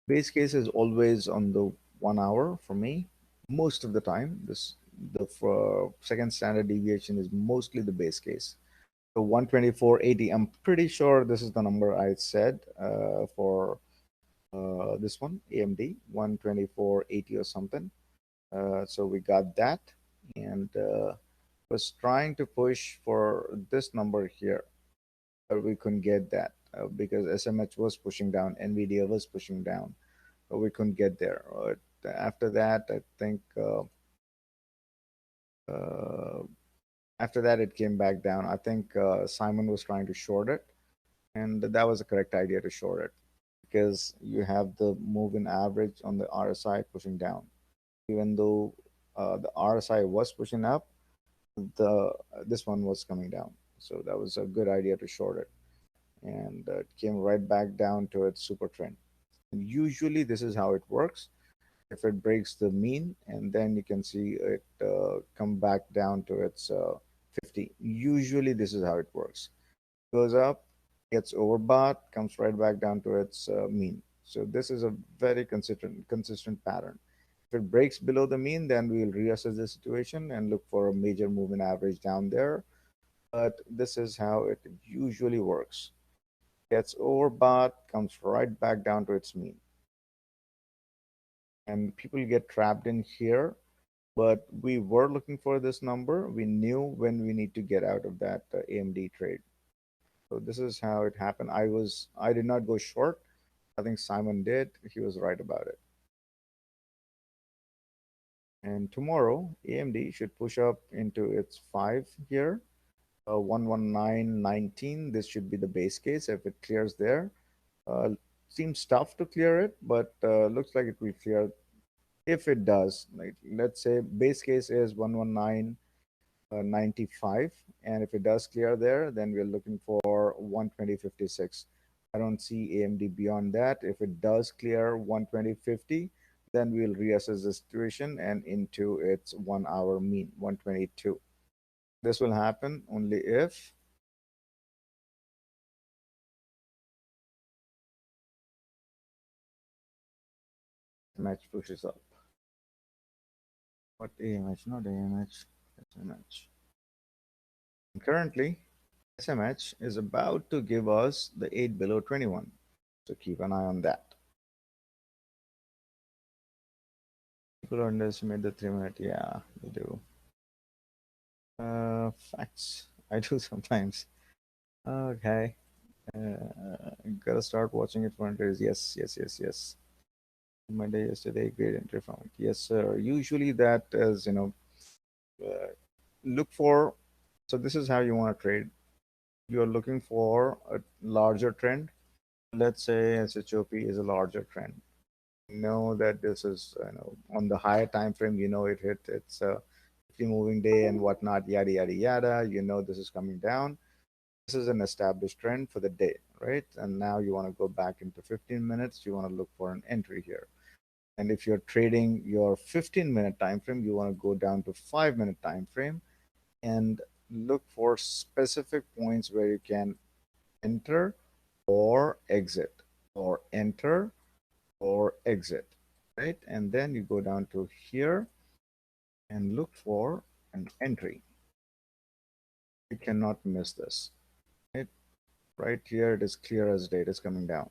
Base case is always on the 1 hour for me. Most of the time, the second standard deviation is mostly the base case. So 124.80. I'm pretty sure this is the number I said for this one, AMD 124.80 or something. So we got that, and was trying to push for this number here, but we couldn't get that because SMH was pushing down, NVIDIA was pushing down, but we couldn't get there. After that, I think uh, after that it came back down. I think Simon was trying to short it, and that was the correct idea to short it because you have the moving average on the RSI pushing down. Even though the RSI was pushing up, the this one was coming down. So that was a good idea to short it, and it came right back down to its super trend. And usually, this is how it works. If it breaks the mean, and then you can see it come back down to its 50. Usually, this is how it works. Goes up, gets overbought, comes right back down to its mean. So this is a very consistent pattern. If it breaks below the mean, then we will reassess the situation and look for a major moving average down there. But this is how it usually works. Gets overbought, comes right back down to its mean. And people get trapped in here, but we were looking for this number. We knew when we need to get out of that AMD trade. So this is how it happened. I did not go short. I think Simon did. He was right about it. And tomorrow, AMD should push up into its 5 here, 119.19. This should be the base case if it clears there. Seems tough to clear it, but looks like it will clear if it does. Like, let's say base case is 119.95, and if it does clear there, then we're looking for 120.56. I don't see AMD beyond that. If it does clear 120.50, then we'll reassess the situation and into its 1 hour mean 122. This will happen only if match pushes up. What AMH? Not AMH. SMH. Currently, SMH is about to give us the 8 below 21. So keep an eye on that. People underestimate the 3 minute. Yeah, they do. Facts. I do sometimes. Okay. Gotta start watching it for entries. Yes, yes, yes, yes. Monday, yesterday, great entry from it. Yes, sir. Usually that is, look for. So this is how you want to trade. You're looking for a larger trend. Let's say SHOP is a larger trend. Know that this is on the higher time frame. It hit its 50 moving day and whatnot, yada yada yada. This is coming down. This is an established trend for the day, right? And now you want to go back into 15 minutes. You want to look for an entry here. And if you're trading your 15-minute time frame, you want to go down to 5-minute time frame and look for specific points where you can enter or exit, or enter or exit, right? And then you go down to here and look for an entry. You cannot miss this, right? Right here, it is clear as day. It is coming down.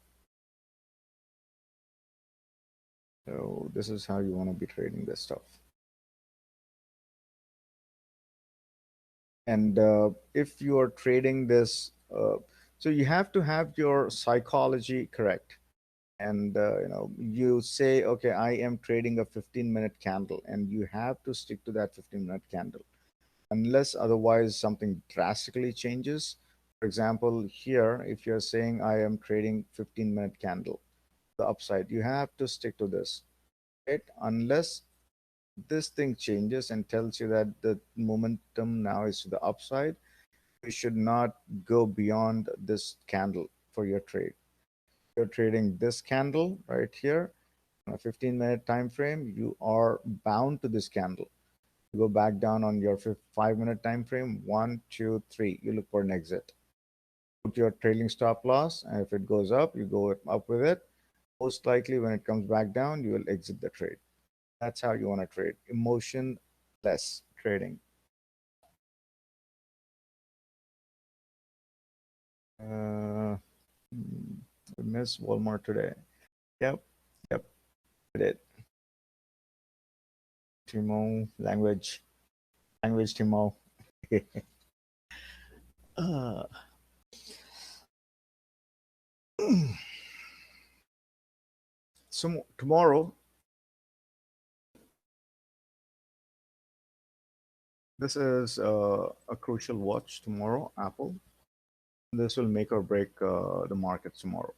So this is how you want to be trading this stuff. And if you are trading this, so you have to have your psychology correct. And you say, okay, I am trading a 15-minute candle, and you have to stick to that 15-minute candle unless otherwise something drastically changes. For example, here, if you're saying I am trading 15-minute candle, the upside, you have to stick to this, right? Unless this thing changes and tells you that the momentum now is to the upside, you should not go beyond this candle for your trade. You're trading this candle right here on a 15-minute time frame, you are bound to this candle. You go back down on your 5-minute time frame, 1, 2, 3, you look for an exit. Put your trailing stop loss, and if it goes up, you go up with it. Most likely, when it comes back down, you will exit the trade. That's how you want to trade. Emotion less trading. We missed Walmart today. Yep, yep, we did. Timo language. Language, Timo. uh, so tomorrow, this is a crucial watch tomorrow, Apple. This will make or break the markets tomorrow.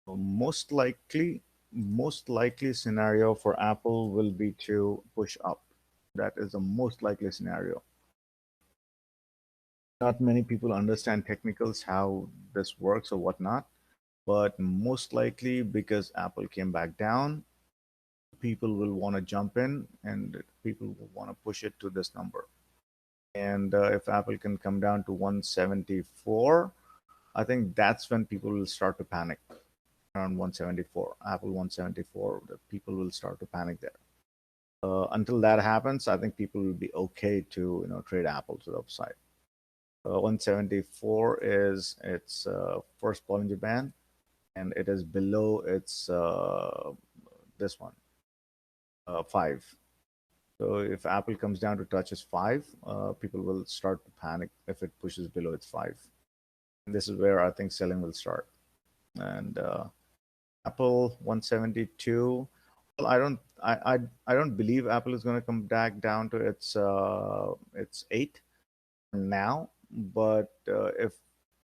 Most likely scenario for Apple will be to push up. That is the most likely scenario. Not many people understand technicals, how this works or whatnot, but most likely because Apple came back down, people will want to jump in and people will want to push it to this number. And if Apple can come down to 174, I think that's when people will start to panic around 174. Apple 174, the people will start to panic there. Until that happens, I think people will be okay to trade Apple to the upside. 174 is its first Bollinger Band, and it is below its this one, 5. So if Apple comes down to touch its 5, people will start to panic if it pushes below its 5. And this is where I think selling will start. And Apple 172. Well, I don't believe Apple is going to come back down to its 8 now. But if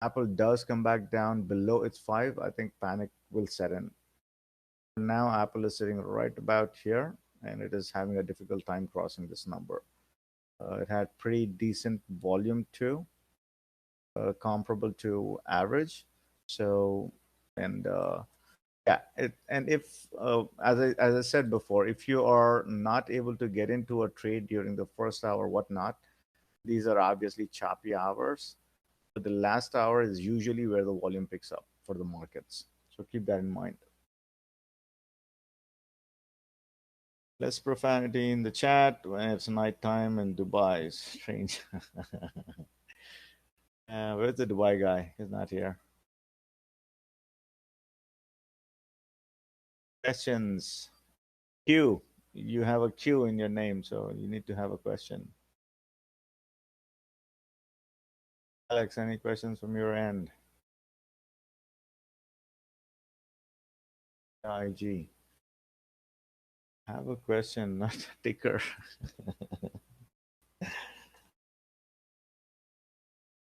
Apple does come back down below its 5, I think panic will set in. Now Apple is sitting right about here, and it is having a difficult time crossing this number. It had pretty decent volume too, comparable to average. So, and yeah, and if as I said before, if you are not able to get into a trade during the first hour, whatnot, these are obviously choppy hours. But the last hour is usually where the volume picks up for the markets. So keep that in mind. Less profanity in the chat when it's nighttime in Dubai. Strange. Where's the Dubai guy? He's not here. Questions. Q. You have a Q in your name, so you need to have a question. Alex, any questions from your end? IG. Have a question, not a ticker.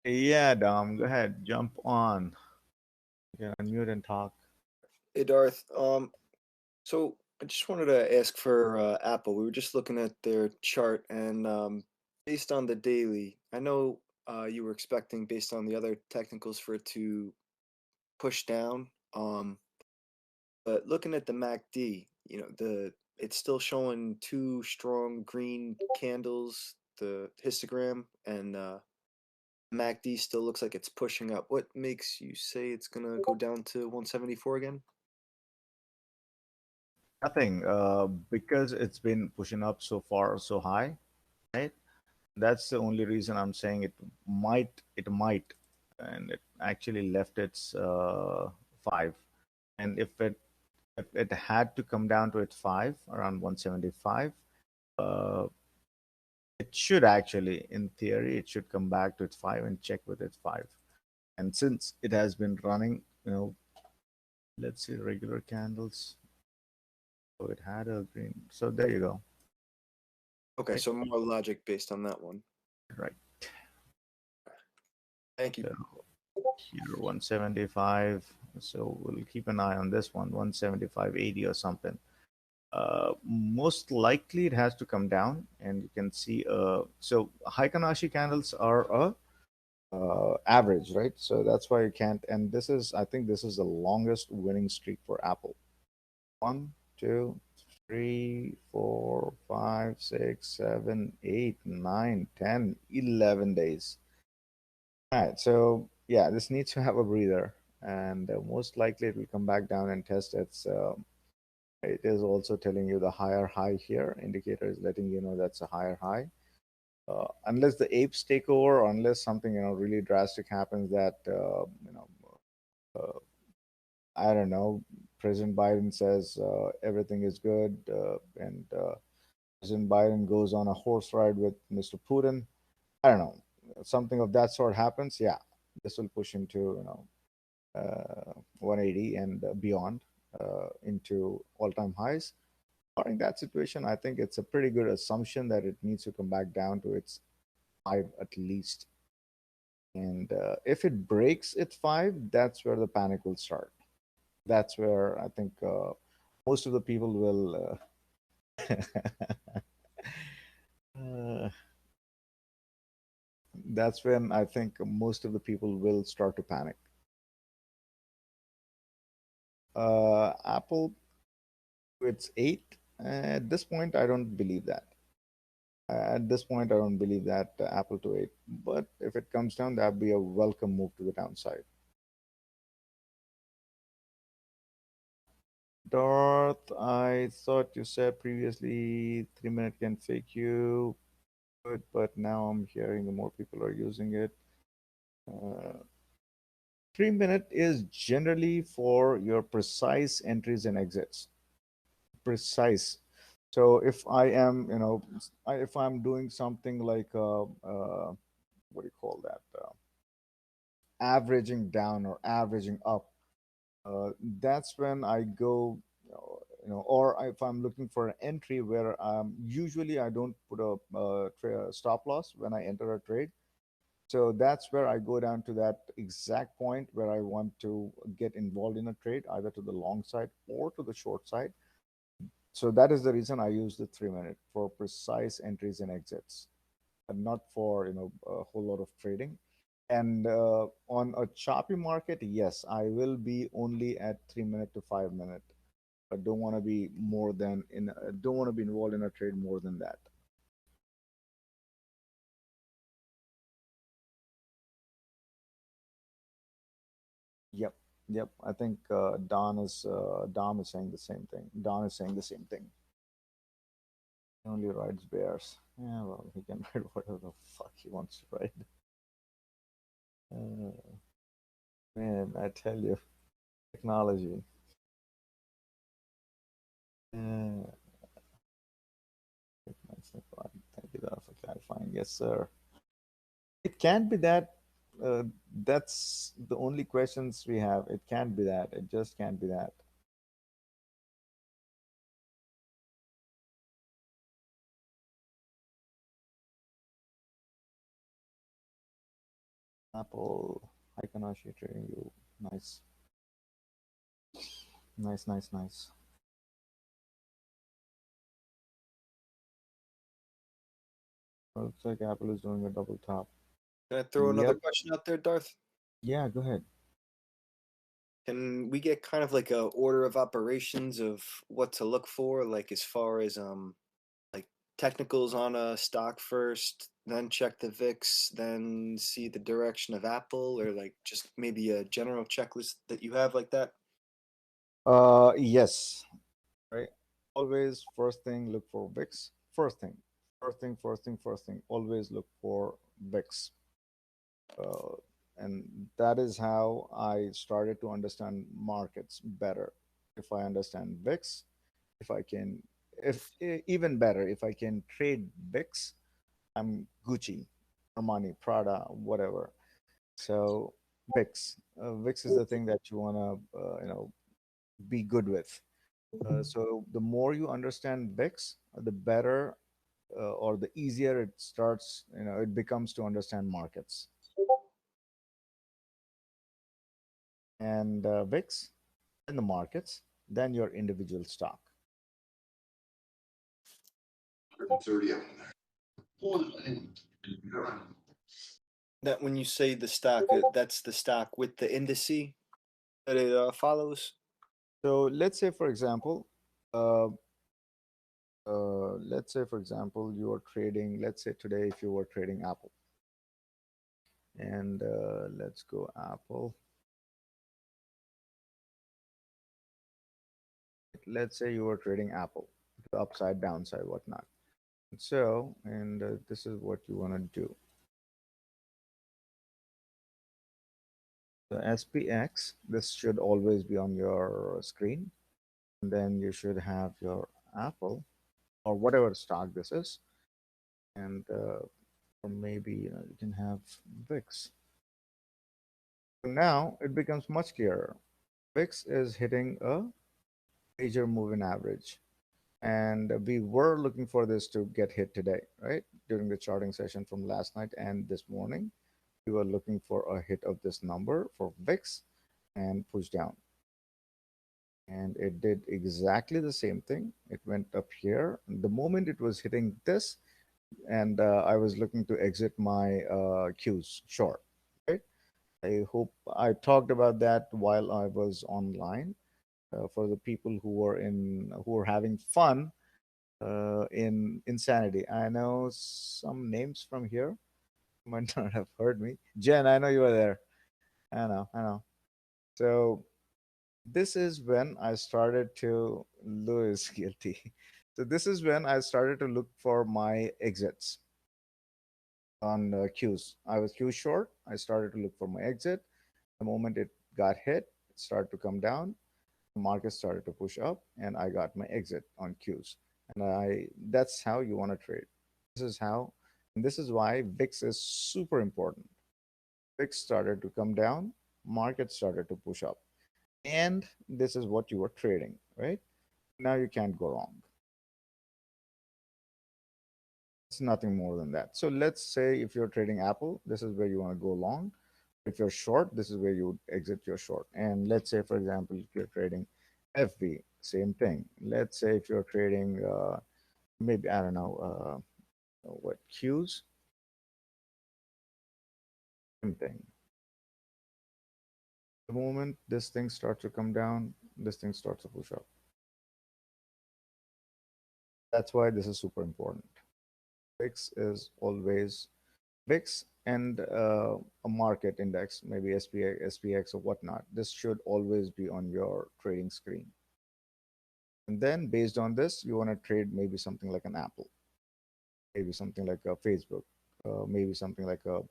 Yeah, Dom, go ahead. Jump on. You can unmute and talk. Hey Darth, so I just wanted to ask for Apple. We were just looking at their chart, and based on the daily, I know you were expecting, based on the other technicals, for it to push down. But looking at the MACD, it's still showing two strong green candles, the histogram, and MACD still looks like it's pushing up. What makes you say it's gonna go down to 174 again? Nothing, because it's been pushing up so far, so high, right? That's the only reason I'm saying it might, and it actually left its 5. And if it had to come down to its 5 around 175, uh, it should actually, in theory, it should come back to its 5 and check with its 5. And since it has been running, let's see regular candles. So it had a green. So there you go. Okay, so more logic based on that one. Right. Thank you. So here 175. So we'll keep an eye on this one, 175.80 or something. Most likely it has to come down, and you can see. So Heikanashi candles are a average, right? So that's why you can't. And I think this is the longest winning streak for Apple. 1, 2, 3, 4, 5, 6, 7, 8, 9, 10, 11 days. All right, so yeah, this needs to have a breather, and most likely it will come back down and test its. It is also telling you the higher high here. Indicator is letting you know that's a higher high. Unless the apes take over, or unless something really drastic happens that uh, I don't know, President Biden says everything is good, and President Biden goes on a horse ride with Mr. Putin. I don't know, something of that sort happens. Yeah, this will push him to 180 and beyond into all-time highs. During that situation, I think it's a pretty good assumption that it needs to come back down to its five at least. And if it breaks its five, that's where the panic will start. That's where I think most of the people will. Uh, that's when I think most of the people will start to panic. Apple, it's eight. At this point, I don't believe that. At this point, I don't believe that Apple to eight. But if it comes down, that'd be a welcome move to the downside. Darth, I thought you said previously 3 minute can fake you, good, but now I'm hearing the more people are using it. 3 minute is generally for your precise entries and exits. Precise. So if I am, if I'm doing something like, what do you call that? Averaging down or averaging up, that's when I go, or if I'm looking for an entry where usually I don't put a stop loss when I enter a trade. So that's where I go down to that exact point where I want to get involved in a trade, either to the long side or to the short side. So that is the reason I use the 3 minute for precise entries and exits, and not for a whole lot of trading. And on a choppy market, yes, I will be only at 3 minute to 5 minute. I don't want to be more than in. Don't want to be involved in a trade more than that. Yep, yep. I think Dom is saying the same thing. Don is saying the same thing. He only rides bears. Yeah, well, he can ride whatever the fuck he wants to ride. Uh, man, I tell you, technology. Uh, Thank you, Dara, for clarifying. Yes, sir. It can't be that. Uh, that's the only questions we have. It can't be that. It just can't be that. Apple, Haikanashi trading you. Nice. Nice, nice, nice. Looks like Apple is doing a double top. Can I throw another Yep. question out there, Darth? Yeah, go ahead. Can we get kind of like a order of operations of what to look for, like as far as like technicals on a stock first, then check the VIX, then see the direction of Apple, or like just maybe a general checklist that you have like that? Yes. Right. Always first thing look for VIX. First thing. First thing, first thing, first thing. Always look for VIX. Uh, and that is how I started to understand markets better. If I understand VIX, if I can, if even better, if I can trade VIX, I'm Gucci, Armani, Prada, whatever. So VIX, VIX is the thing that you want to, be good with. So the more you understand VIX, the better or the easier it starts, it becomes to understand markets. And VIX, in the markets, than your individual stock. 130 of them. That when you say the stock, that's the stock with the indice that it follows. So uh, let's say for example, you are trading. Let's say today, if you were trading Apple, and let's go Apple. Let's say you were trading Apple, the upside, downside, whatnot. So, and this is what you want to do. The SPX, this should always be on your screen. And then you should have your Apple. or whatever stock this is, and or maybe you can have VIX. So now it becomes much clearer. VIX is hitting a major moving average, and we were looking for this to get hit today, right? During the charting session from last night and this morning, we were looking for a hit of this number for VIX and push down. And it did exactly the same thing. It went up here. The moment it was hitting this, and I was looking to exit my cues short, right? I hope I talked about that while I was online. For the people who were having fun in insanity. I know some names from here might not have heard me. Jen, I know you were there. I know. So this is when I started to lose guilty. So this is when I started to look for my exits on cues. I was cue short. I started to look for my exit. The moment it got hit, it started to come down. The market started to push up, and I got my exit on cues. And I that's how you want to trade. This is how, and this is why VIX is super important. VIX started to come down, market started to push up, and this is what you were trading, right? Now you can't go wrong. It's nothing more than that. So let's say if you're trading Apple, this is where you want to go long. If you're short, this is where you would exit your short. And let's say, for example, if you're trading FB, same thing. Let's say if you're trading, maybe, I don't know, what, Qs, same thing. The moment this thing starts to come down, this thing starts to push up. That's why this is super important. VIX is always VIX and a market index, maybe SPX or whatnot. This should always be on your trading screen. And then based on this, you want to trade maybe something like an Apple, maybe something like a Facebook, maybe something like a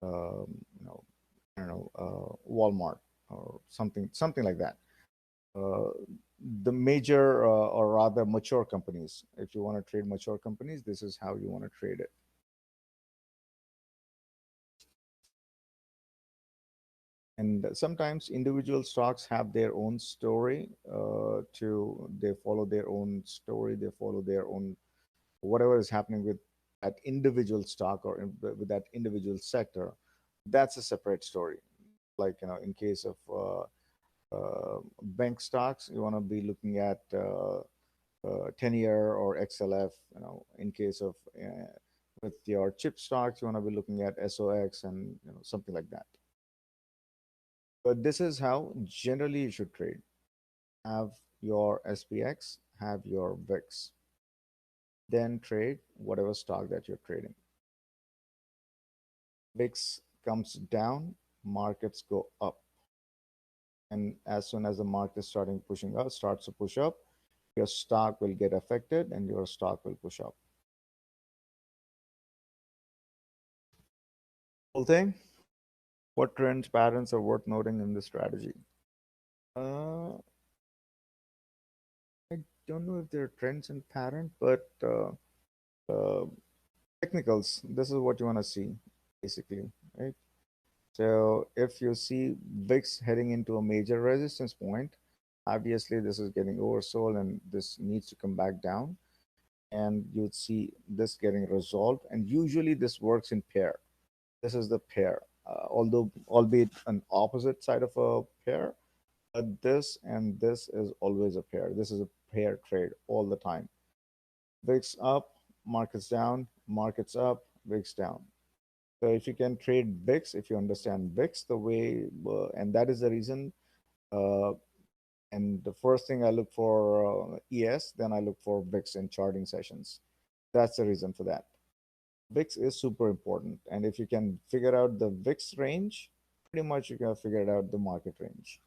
you know, I don't know, Walmart or something like that. Uh, the major or rather mature companies. If you want to trade mature companies, this is how you want to trade it. And sometimes individual stocks have their own story. They follow their own story. They follow their own whatever is happening with that individual stock or with that individual sector. That's a separate story. Like in case of bank stocks, you want to be looking at 10-year or XLF. In case of with your chip stocks, you want to be looking at SOX and something like that. But this is how generally you should trade. Have your SPX, have your VIX, then trade whatever stock that you're trading. VIX comes down, markets go up. And as soon as the market starts to push up, your stock will get affected and your stock will push up. Whole thing. What trends, patterns are worth noting in this strategy? Uh, I don't know if there are trends and patterns, but uh, technicals. This is what you want to see, basically, right? So if you see VIX heading into a major resistance point, obviously this is getting oversold and this needs to come back down. And you'd see this getting resolved. And usually this works in pair. This is the pair, although albeit an opposite side of a pair, but this and this is always a pair. This is a pair trade all the time. VIX up, markets down, markets up, VIX down. So if you can trade VIX, if you understand VIX the way, and that is the reason. Uh, and the first thing I look for ES, then I look for VIX in charting sessions. That's the reason for that. VIX is super important, and if you can figure out the VIX range, pretty much you can figure out the market range.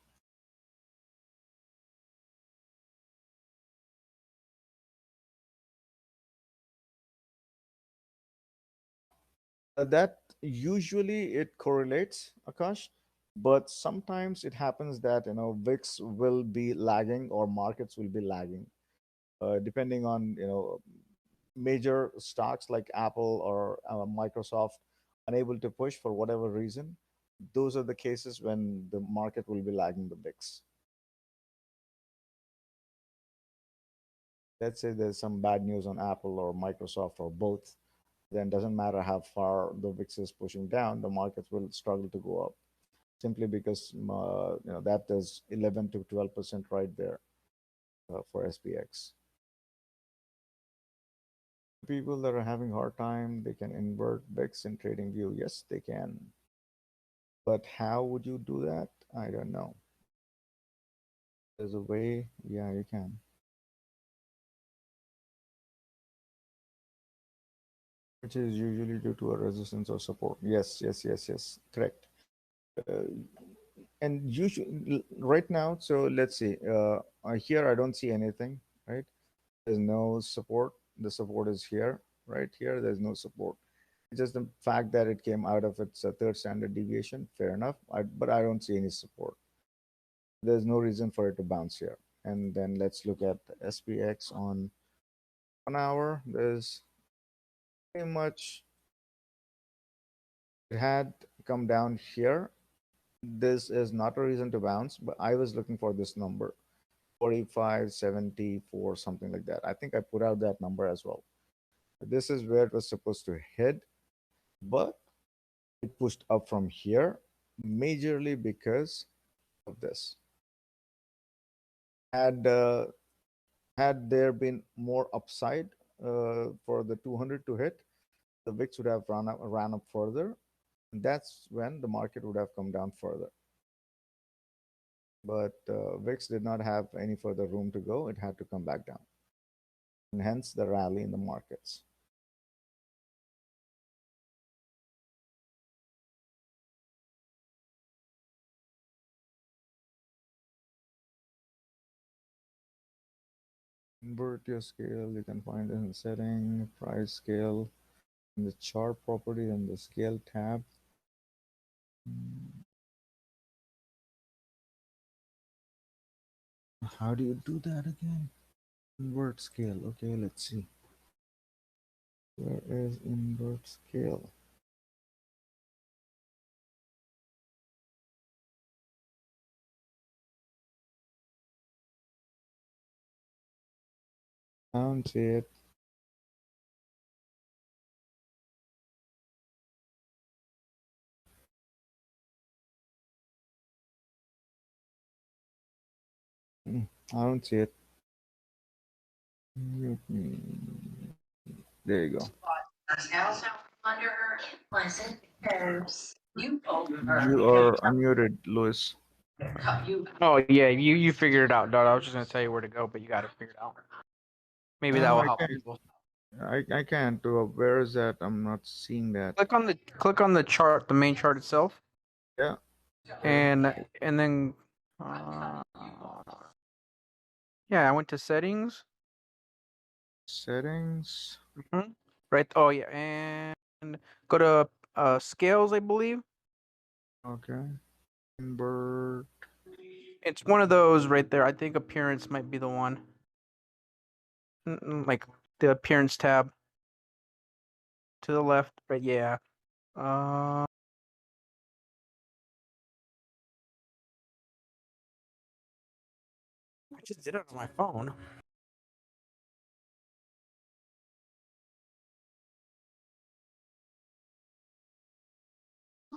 That usually it correlates, Akash, but sometimes it happens that VIX will be lagging or markets will be lagging. depending on major stocks like Apple or Microsoft unable to push for whatever reason. Those are the cases when the market will be lagging the VIX. Let's say there's some bad news on Apple or Microsoft or both, then doesn't matter how far the VIX is pushing down, the markets will struggle to go up simply because that is 11 to 12% right there for SPX. People that are having hard time, they can invert VIX in trading view. Yes, they can. But how would you do that? I don't know. There's a way. Yeah, you can. Which is usually due to a resistance or support. Yes, yes, yes, yes. Correct. And usually right now, so let's see. Here I don't see anything, right? There's no support. The support is here, right here. There's no support. It's just the fact that it came out of its third standard deviation. Fair enough. But I don't see any support. There's no reason for it to bounce here. And then let's look at the SPX on 1 hour. There's pretty much it had come down here. This is not a reason to bounce, but I was looking for this number 45.74, something like that. I think I put out that number as well. This is where it was supposed to head, but it pushed up from here majorly because of this. Had there been more upside for the 200 to hit, the VIX would have ran up further. And that's when the market would have come down further. But VIX did not have any further room to go. It had to come back down. And hence the rally in the markets. Invert your scale. You can find it in setting, price scale, in the chart property, and the scale tab. How do you do that again? Invert scale. Okay, let's see. Where is invert scale? I don't see it. I don't see it. There you go. You are unmuted, Louis. Oh yeah, you figured it out, dog. I was just gonna tell you where to go, but you got it figured out. Maybe that No, will I help can't. people. I can't. Where is that? I'm not seeing that. Click on the chart, the main chart itself, Yeah. and then yeah, I went to settings. Settings. Right. Oh yeah, and go to scales, I believe. Okay. Invert. It's one of those right there. I think appearance might be the one. Like the appearance tab to the left. Right. Yeah. I just did it on my phone.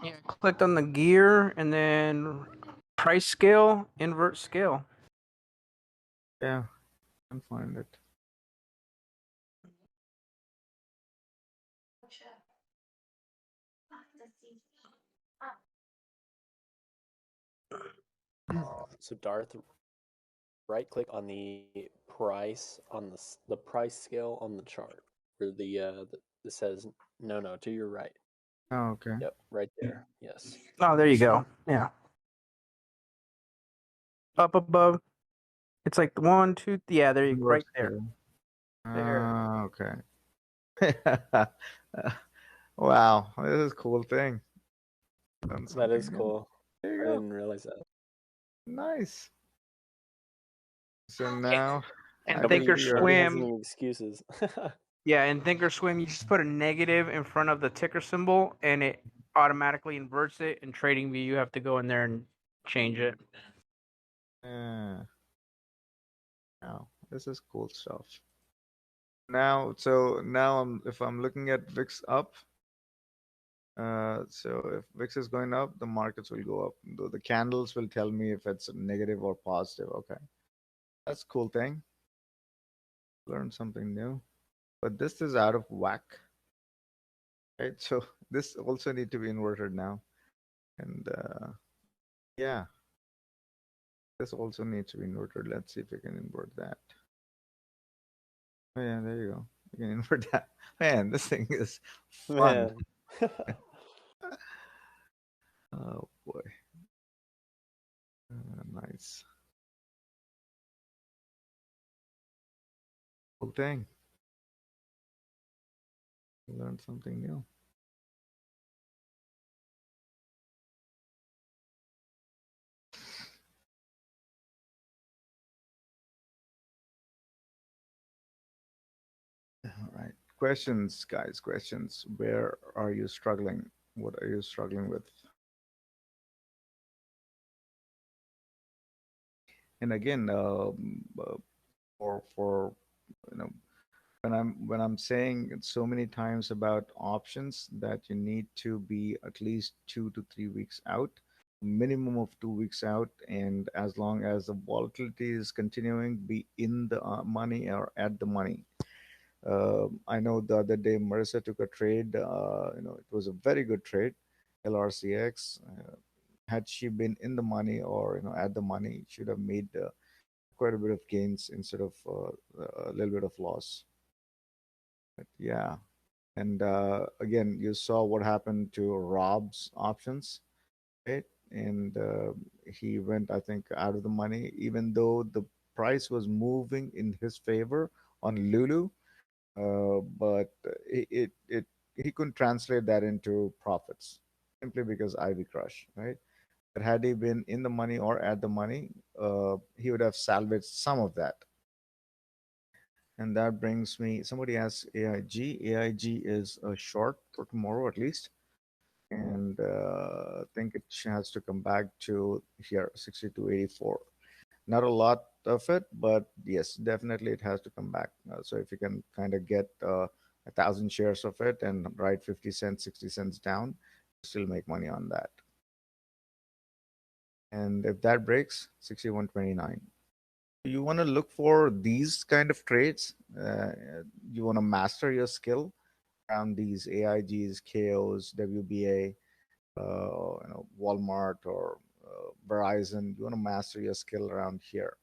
Yeah, clicked on the gear and then price scale, invert scale. Yeah, I can find it. So Darth, right click on the price on the price scale on the chart where the it says no to your right. Oh, okay. Yep, right there. Yes. Oh, there you go. Yeah. Up above. It's like 1, 2. Yeah, there you go. Right there. There. Okay. Wow, this is a cool thing. That is cool. There you I go. didn't realize that. Nice. So now And Actually, Nobody has Thinkorswim, any excuses. yeah, in Thinkorswim, you just put a negative in front of the ticker symbol, and it automatically inverts it. In TradingView, you have to go in there and change it. yeah. Now, this is cool stuff. Now, so now if I'm looking at VIX up, so if VIX is going up, the markets will go up. The candles will tell me if it's negative or positive. Okay, that's a cool thing. Learn something new. But this is out of whack, right? So this also need to be inverted now. And yeah, this also needs to be inverted. Let's see if we can invert that. Oh yeah, there you go. You can invert that. Man, this thing is fun. Man. Oh boy. Nice. Cool thing. Learn something new. All right. Questions, guys. Questions. Where are you struggling? What are you struggling with? And again, for you know, when I'm saying it so many times about options that you need to be at least 2 to 3 weeks out, minimum of 2 weeks out, and as long as the volatility is continuing, be in the money or at the money. I know the other day Marissa took a trade. It was a very good trade, LRCX. Had she been in the money or at the money, she would have made quite a bit of gains instead of a little bit of loss. But yeah, and again, you saw what happened to Rob's options, right? And he went, I think, out of the money, even though the price was moving in his favor on Lulu. But he couldn't translate that into profits simply because Ivy Crush, right? But had he been in the money or at the money, he would have salvaged some of that. And that brings me. Somebody asks AIG. AIG is a short for tomorrow at least, and I think it has to come back to here 62.84. Not a lot of it, but yes, definitely it has to come back. So if you can kind of get 1,000 shares of it and write 50 cents, 60 cents down, still make money on that. And if that breaks, 61.29. You want to look for these kind of trades. You want to master your skill around these AIGs, KOs, WBA, Walmart or Verizon. You want to master your skill around here,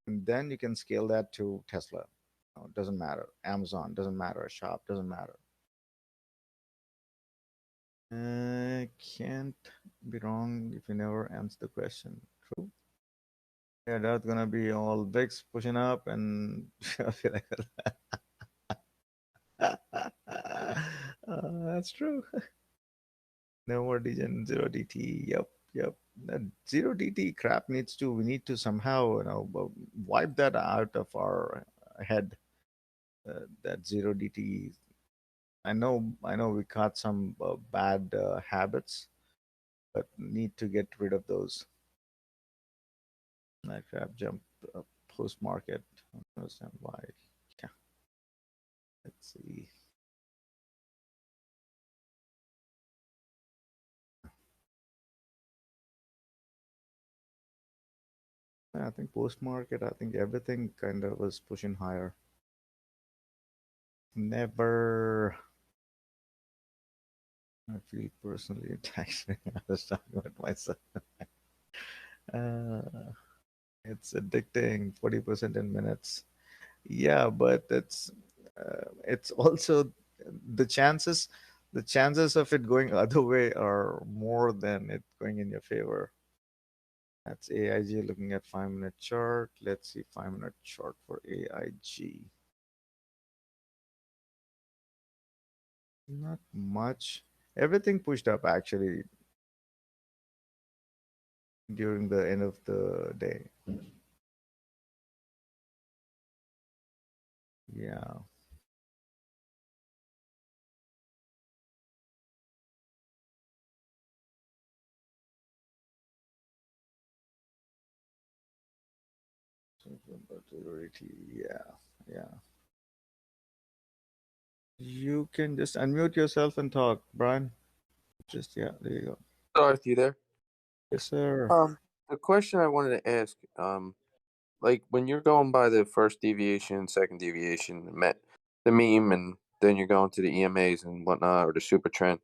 and then you can scale that to Tesla. It doesn't matter. Amazon doesn't matter. Shop doesn't matter. Can't be wrong if you never answer the question. True. Yeah, that's gonna be all VIX pushing up, and I feel like that's true. No more degen zero DT. Yep, yep. That zero DT crap needs to. We need to somehow, wipe that out of our head. That zero DT. I know. We caught some bad habits, but need to get rid of those. That crap jumped post market. I don't understand why. Yeah. Let's see. Yeah, I think post market. I think everything kind of was pushing higher. Never. I feel personally attacked. I was talking about myself. Uh, it's addicting. 40% in minutes. Yeah, but it's also the chances the chances of it going other way are more than it going in your favor. That's AIG looking at 5 minute chart. Let's see 5 minute chart for AIG. Not much. Everything pushed up actually during the end of the day. Yeah. Yeah, yeah. You can just unmute yourself and talk, Brian. Just yeah, there you go. Darth, you there? Yes, sir. The question I wanted to ask, like when you're going by the first deviation, second deviation, the meme, and then you're going to the EMAs and whatnot, or the super trend.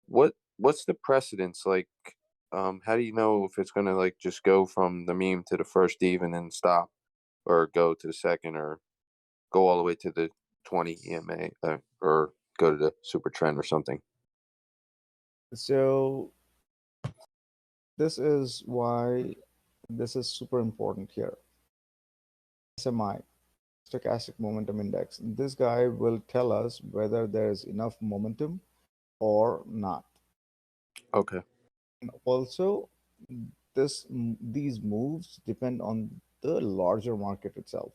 What's the precedence like? How do you know if it's gonna like just go from the meme to the first dev and then stop, or go to the second, or go all the way to the 20 EMA, or go to the super trend or something? So this is why this is super important here. SMI, stochastic momentum index. This guy will tell us whether there is enough momentum or not. Okay. And also, these moves depend on the larger market itself.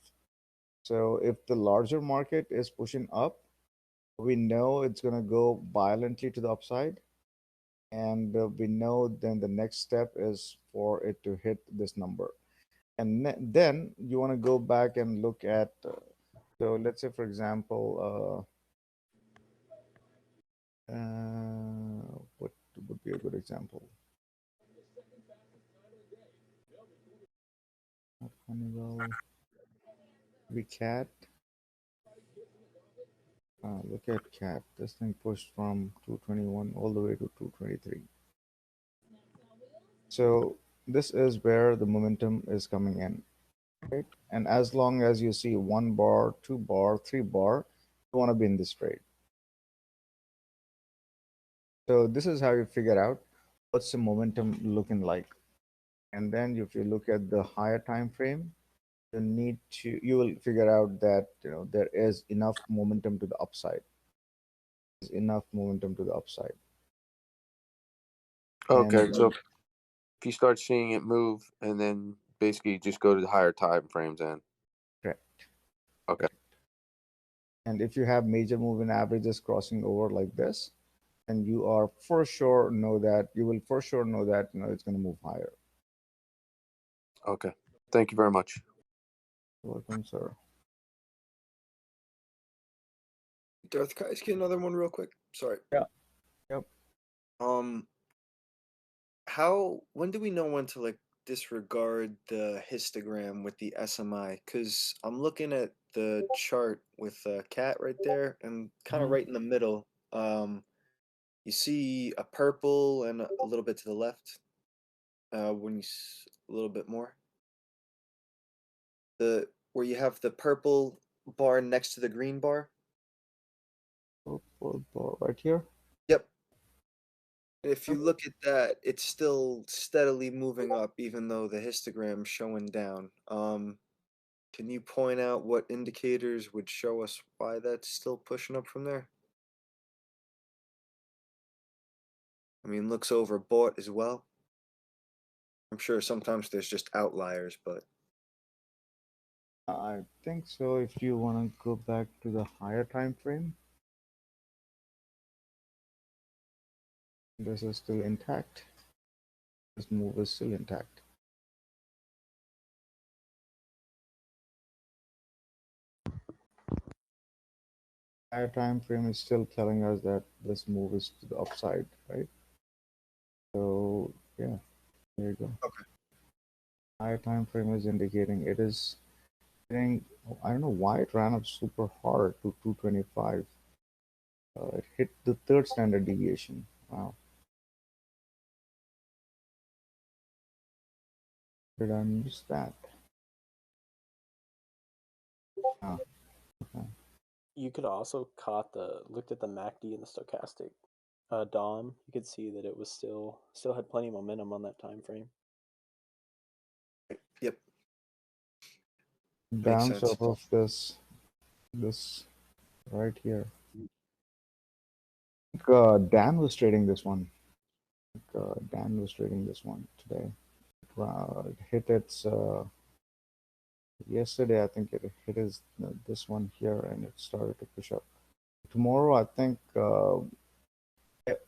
So if the larger market is pushing up, we know it's going to go violently to the upside, and we know then the next step is for it to hit this number. And then you want to go back and look at, so let's say, for example, what would be a good example? Not Honeywell, we cat. Look at cat. This thing pushed from 221 all the way to 223. So this is where the momentum is coming in, right? And as long as you see 1 bar, 2 bar, 3 bar, you want to be in this trade. So this is how you figure out what's the momentum looking like. And then if you look at the higher time frame, you will figure out that there is enough momentum to the upside. There's enough momentum to the upside. Okay, And so if you start seeing it move, and then basically just go to the higher time frames, then correct. okay. And if you have major moving averages crossing over like this, and you will for sure know that it's going to move higher. Okay. Thank you very much. You're welcome, sir. Darth, can I ask you another one real quick? Sorry. Yeah. Yep. When do we know when to like disregard the histogram with the SMI? Because I'm looking at the chart with a cat right there, and kind of right in the middle. You see a purple and a little bit to the left. When a little bit more, where you have the purple bar next to the green bar. Purple bar right here. Yep. And if you look at that, it's still steadily moving up, even though the histogram's showing down. Can you point out what indicators would show us why that's still pushing up from there? I mean, looks overbought as well. I'm sure sometimes there's just outliers, but I think so. If you want to go back to the higher time frame, this is still intact. This move is still intact. Higher time frame is still telling us that this move is to the upside, right? So yeah, there you go. okay. Higher time frame is indicating it is getting. I don't know why it ran up super hard to 225. It hit the third standard deviation. Wow. Did I miss that? Ah, okay. You could also looked at the MACD and the stochastic DOM. You could see that it was still had plenty of momentum on that time frame. Yep. Makes Bounce sense. off of this right here. Dan was trading this one. Dan was trading this one today. It hit its Yesterday, I think it hit this one here, and it started to push up. Tomorrow, I think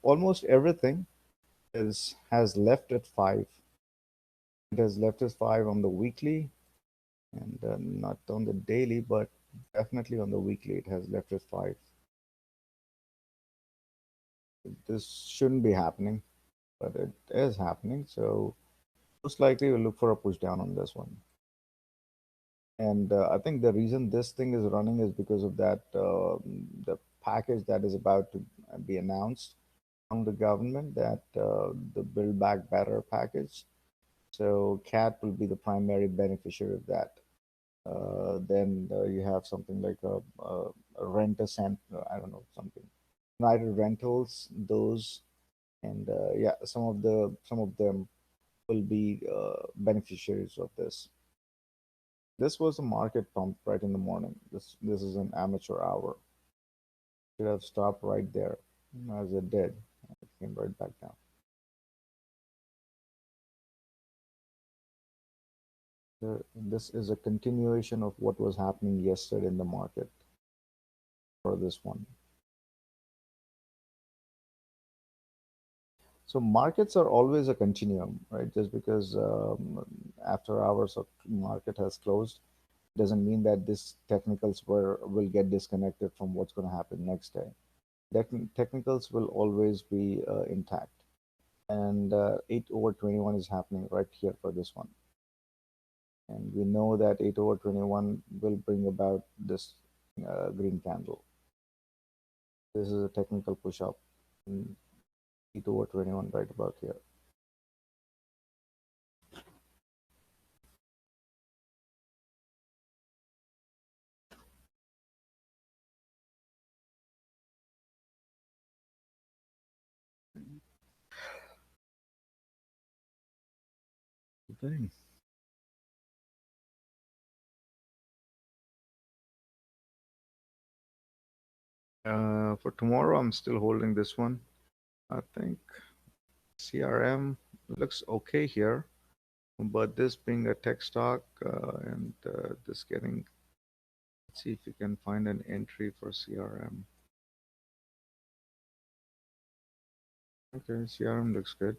almost everything is has left at 5. It has left at 5 on the weekly, and not on the daily, but definitely on the weekly, it has left at 5. This shouldn't be happening, but it is happening. So most likely we'll look for a push down on this one. And I think the reason this thing is running is because of that the package that is about to be announced from the government, that the Build Back Better package. So CAT will be the primary beneficiary of that. Then you have something like a rent a cent, I don't know, something. United Rentals, those, and yeah, some of them will be beneficiaries of this. This was a market pump right in the morning. This is an amateur hour. Should have stopped right there, as it did. It came right back down. This is a continuation of what was happening yesterday in the market for this one. So markets are always a continuum, right? Just because after hours of market has closed, doesn't mean that this technicals will get disconnected from what's going to happen next day. Technicals will always be intact, and 8 over 21 is happening right here for this one, and we know that 8 over 21 will bring about this green candle. This is a technical push up in 8 over 21 right about here. Thing. For tomorrow, I'm still holding this one. I think CRM looks okay here, but this being a tech stock and this getting, let's see if you can find an entry for CRM. Okay, CRM looks good.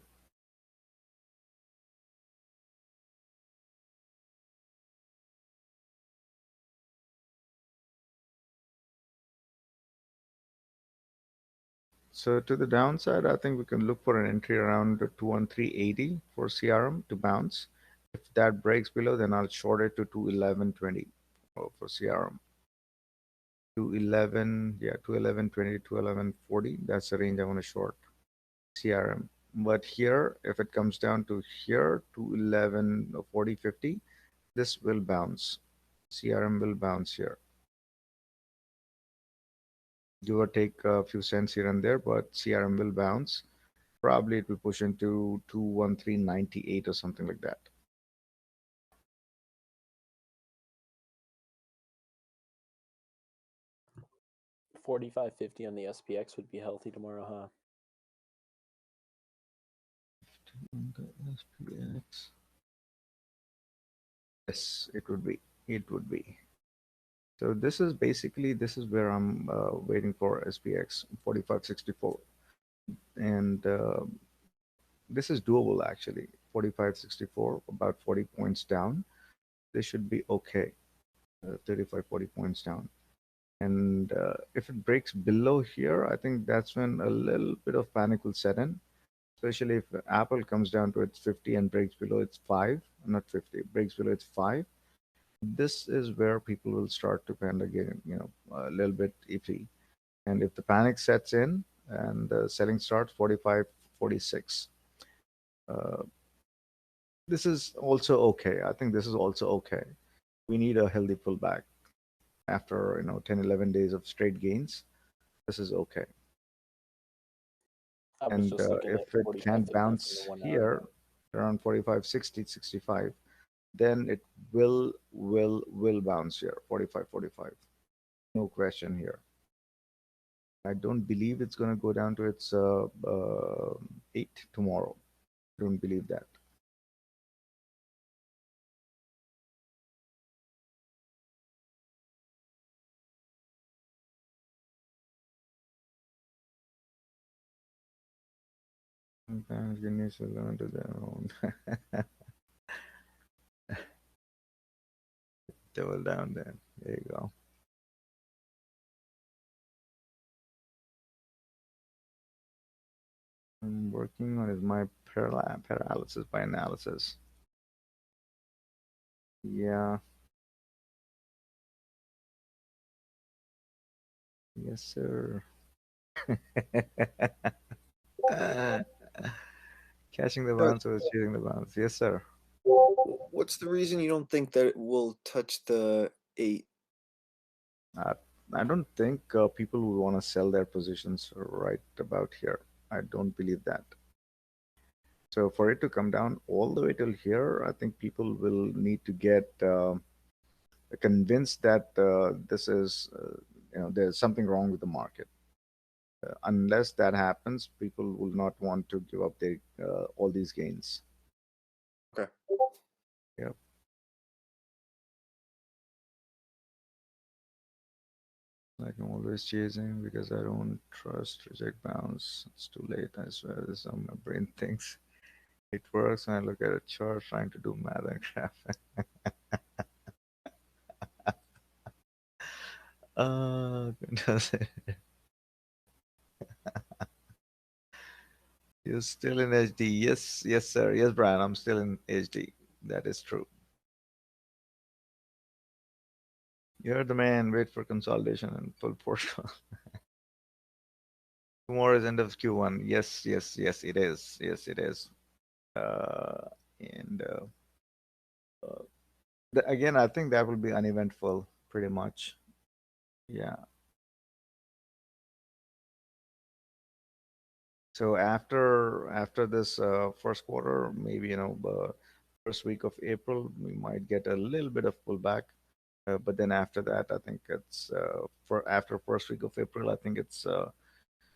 So to the downside, I think we can look for an entry around 213.80 for CRM to bounce. If that breaks below, then I'll short it to 211.20 for CRM. 211, yeah, 211.20, 211.40. That's the range I want to short CRM. But here, if it comes down to here, 211.40, 50, this will bounce. CRM will bounce here. Give or take a few cents here and there, but CRM will bounce. Probably it will push into 213.98 or something like that. $45.50 on the SPX would be healthy tomorrow, huh? On the SPX. Yes, it would be. It would be. So this is basically, this is where I'm waiting for SPX 45.64, and this is doable actually. 45.64, about 40 points down. This should be okay. 35, 40 points down. And if it breaks below here, I think that's when a little bit of panic will set in, especially if Apple comes down to its 50 and breaks below its 5, not 50, breaks below its 5. This is where people will start to kind of get, a little bit iffy. And if the panic sets in and the selling starts 45, 46, this is also okay. I think this is also okay. We need a healthy pullback after 10, 11 days of straight gains. This is okay. I was And just looking at if it can 45.50 from the bounce 1 here hour. around 45, 60, 65, then it will bounce here 45, 45. No question here. I don't believe it's going to go down to its 8 tomorrow. I don't believe that. Sometimes you need to learn to their own. Double down then. There you go. I'm working on is my paralysis by analysis. Yeah. Yes, sir. Catching the bounce or shooting the bounce. Yes, sir. What's the reason you don't think that it will touch the 8? Uh, I don't think people would want to sell their positions right about here. I don't believe that. So for it to come down all the way till here, I think people will need to get convinced that this is, there's something wrong with the market. Unless that happens, people will not want to give up their all these gains. Okay. Yep. Like I'm always chasing because I don't trust reject bounce. It's too late. I swear this is how my brain thinks. It works when I look at a chart trying to do math and graph. Does it? You're still in HD. Yes, yes, sir. Yes, Brian, I'm still in HD. That is true. You're the man. Wait for consolidation and full portal. Tomorrow is end of Q1. Yes, yes, yes, it is. Yes, it is. And again, I think that will be uneventful, pretty much. Yeah. So after this first quarter, maybe first week of April, we might get a little bit of pullback. But then after that, I think it's for after first week of April, I think it's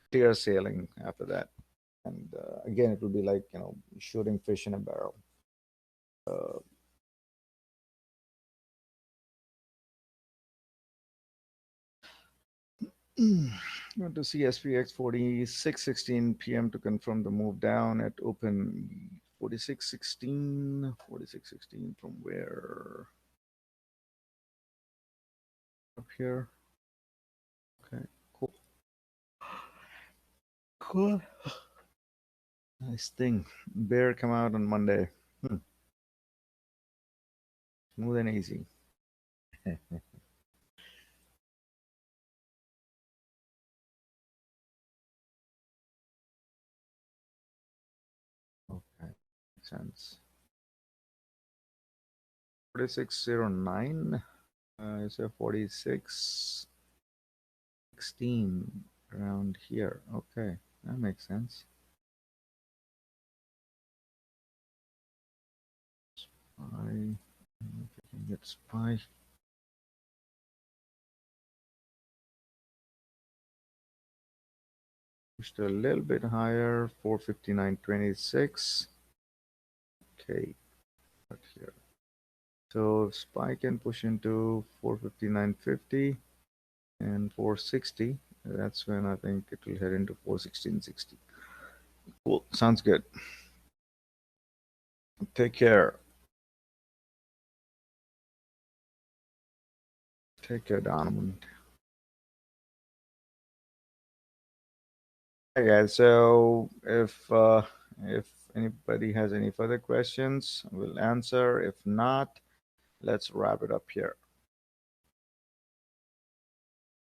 clear sailing after that. And again, it will be like shooting fish in a barrel. Uh, Want to see SPX 4616 p.m. to confirm the move down at open 4616 4616 from where? Up here. Okay, cool. Cool. Nice thing. Bear come out on Monday. Smooth and easy. Okay, makes sense. 4609. It's a 4616 around here. Okay, that makes sense. Spy. If I can get spy. Pushed a little bit higher. 459.26. Okay, right here. So if spy can push into 459.50 and 460, that's when I think it will head into 416.60. Cool, sounds good. Take care. Take care, Donovan. Hey guys, so if anybody has any further questions, we'll answer. If not, let's wrap it up here.